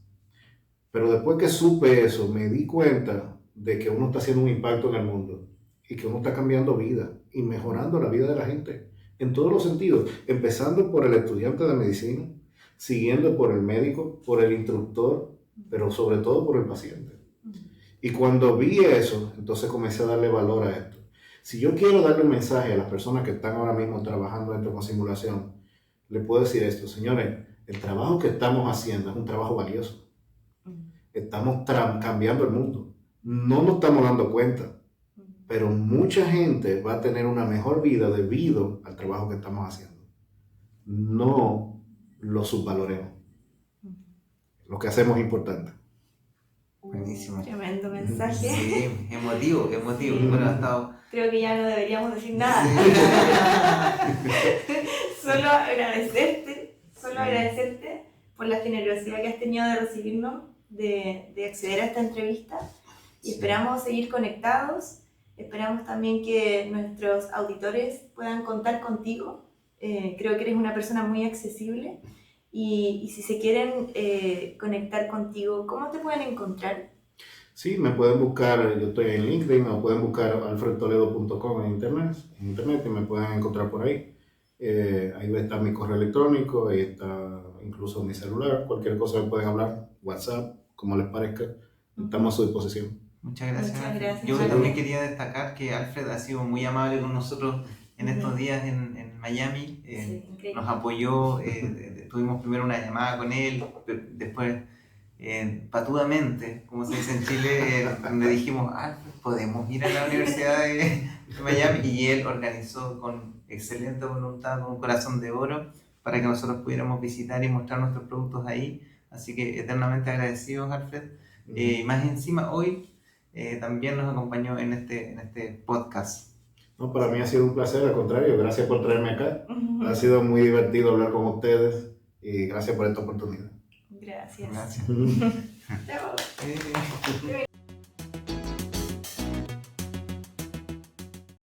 pero después que supe eso, me di cuenta de que uno está haciendo un impacto en el mundo y que uno está cambiando vida y mejorando la vida de la gente en todos los sentidos, empezando por el estudiante de medicina, siguiendo por el médico, por el instructor, pero sobre todo por el paciente. Y cuando vi eso, entonces comencé a darle valor a esto. Si yo quiero darle un mensaje a las personas que están ahora mismo trabajando dentro con simulación, le puedo decir esto: señores, el trabajo que estamos haciendo es un trabajo valioso. Estamos cambiando el mundo. No nos estamos dando cuenta, pero mucha gente va a tener una mejor vida debido al trabajo que estamos haciendo. No lo subvaloremos. Lo que hacemos es importante. Buenísimo. Tremendo mensaje. Sí, emotivo. Bueno, ha estado... Creo que ya no deberíamos decir nada. Solo agradecerte por la generosidad que has tenido de recibirnos, de acceder a esta entrevista. Y esperamos seguir conectados. Esperamos también que nuestros auditores puedan contar contigo. Creo que eres una persona muy accesible. Y si se quieren conectar contigo, ¿cómo te pueden encontrar? Sí, me pueden buscar, yo estoy en LinkedIn, me pueden buscar alfredtoledo.com en internet y me pueden encontrar por ahí. Ahí va a estar mi correo electrónico, ahí está incluso mi celular, cualquier cosa me pueden hablar, WhatsApp, como les parezca, estamos a su disposición. Muchas gracias. Muchas gracias. Yo también quería destacar que Alfred ha sido muy amable con nosotros en estos días en Miami. Sí, nos apoyó, tuvimos primero una llamada con él, después patudamente, como se dice en Chile, le dijimos, podemos ir a la Universidad de Miami, y él organizó con excelente voluntad, con un corazón de oro, para que nosotros pudiéramos visitar y mostrar nuestros productos ahí. Así que eternamente agradecidos, Alfred. Más encima, hoy también nos acompañó en este podcast. No, para mí ha sido un placer, al contrario, gracias por traerme acá. Ha sido muy divertido hablar con ustedes y gracias por esta oportunidad. Gracias. Gracias. Chao.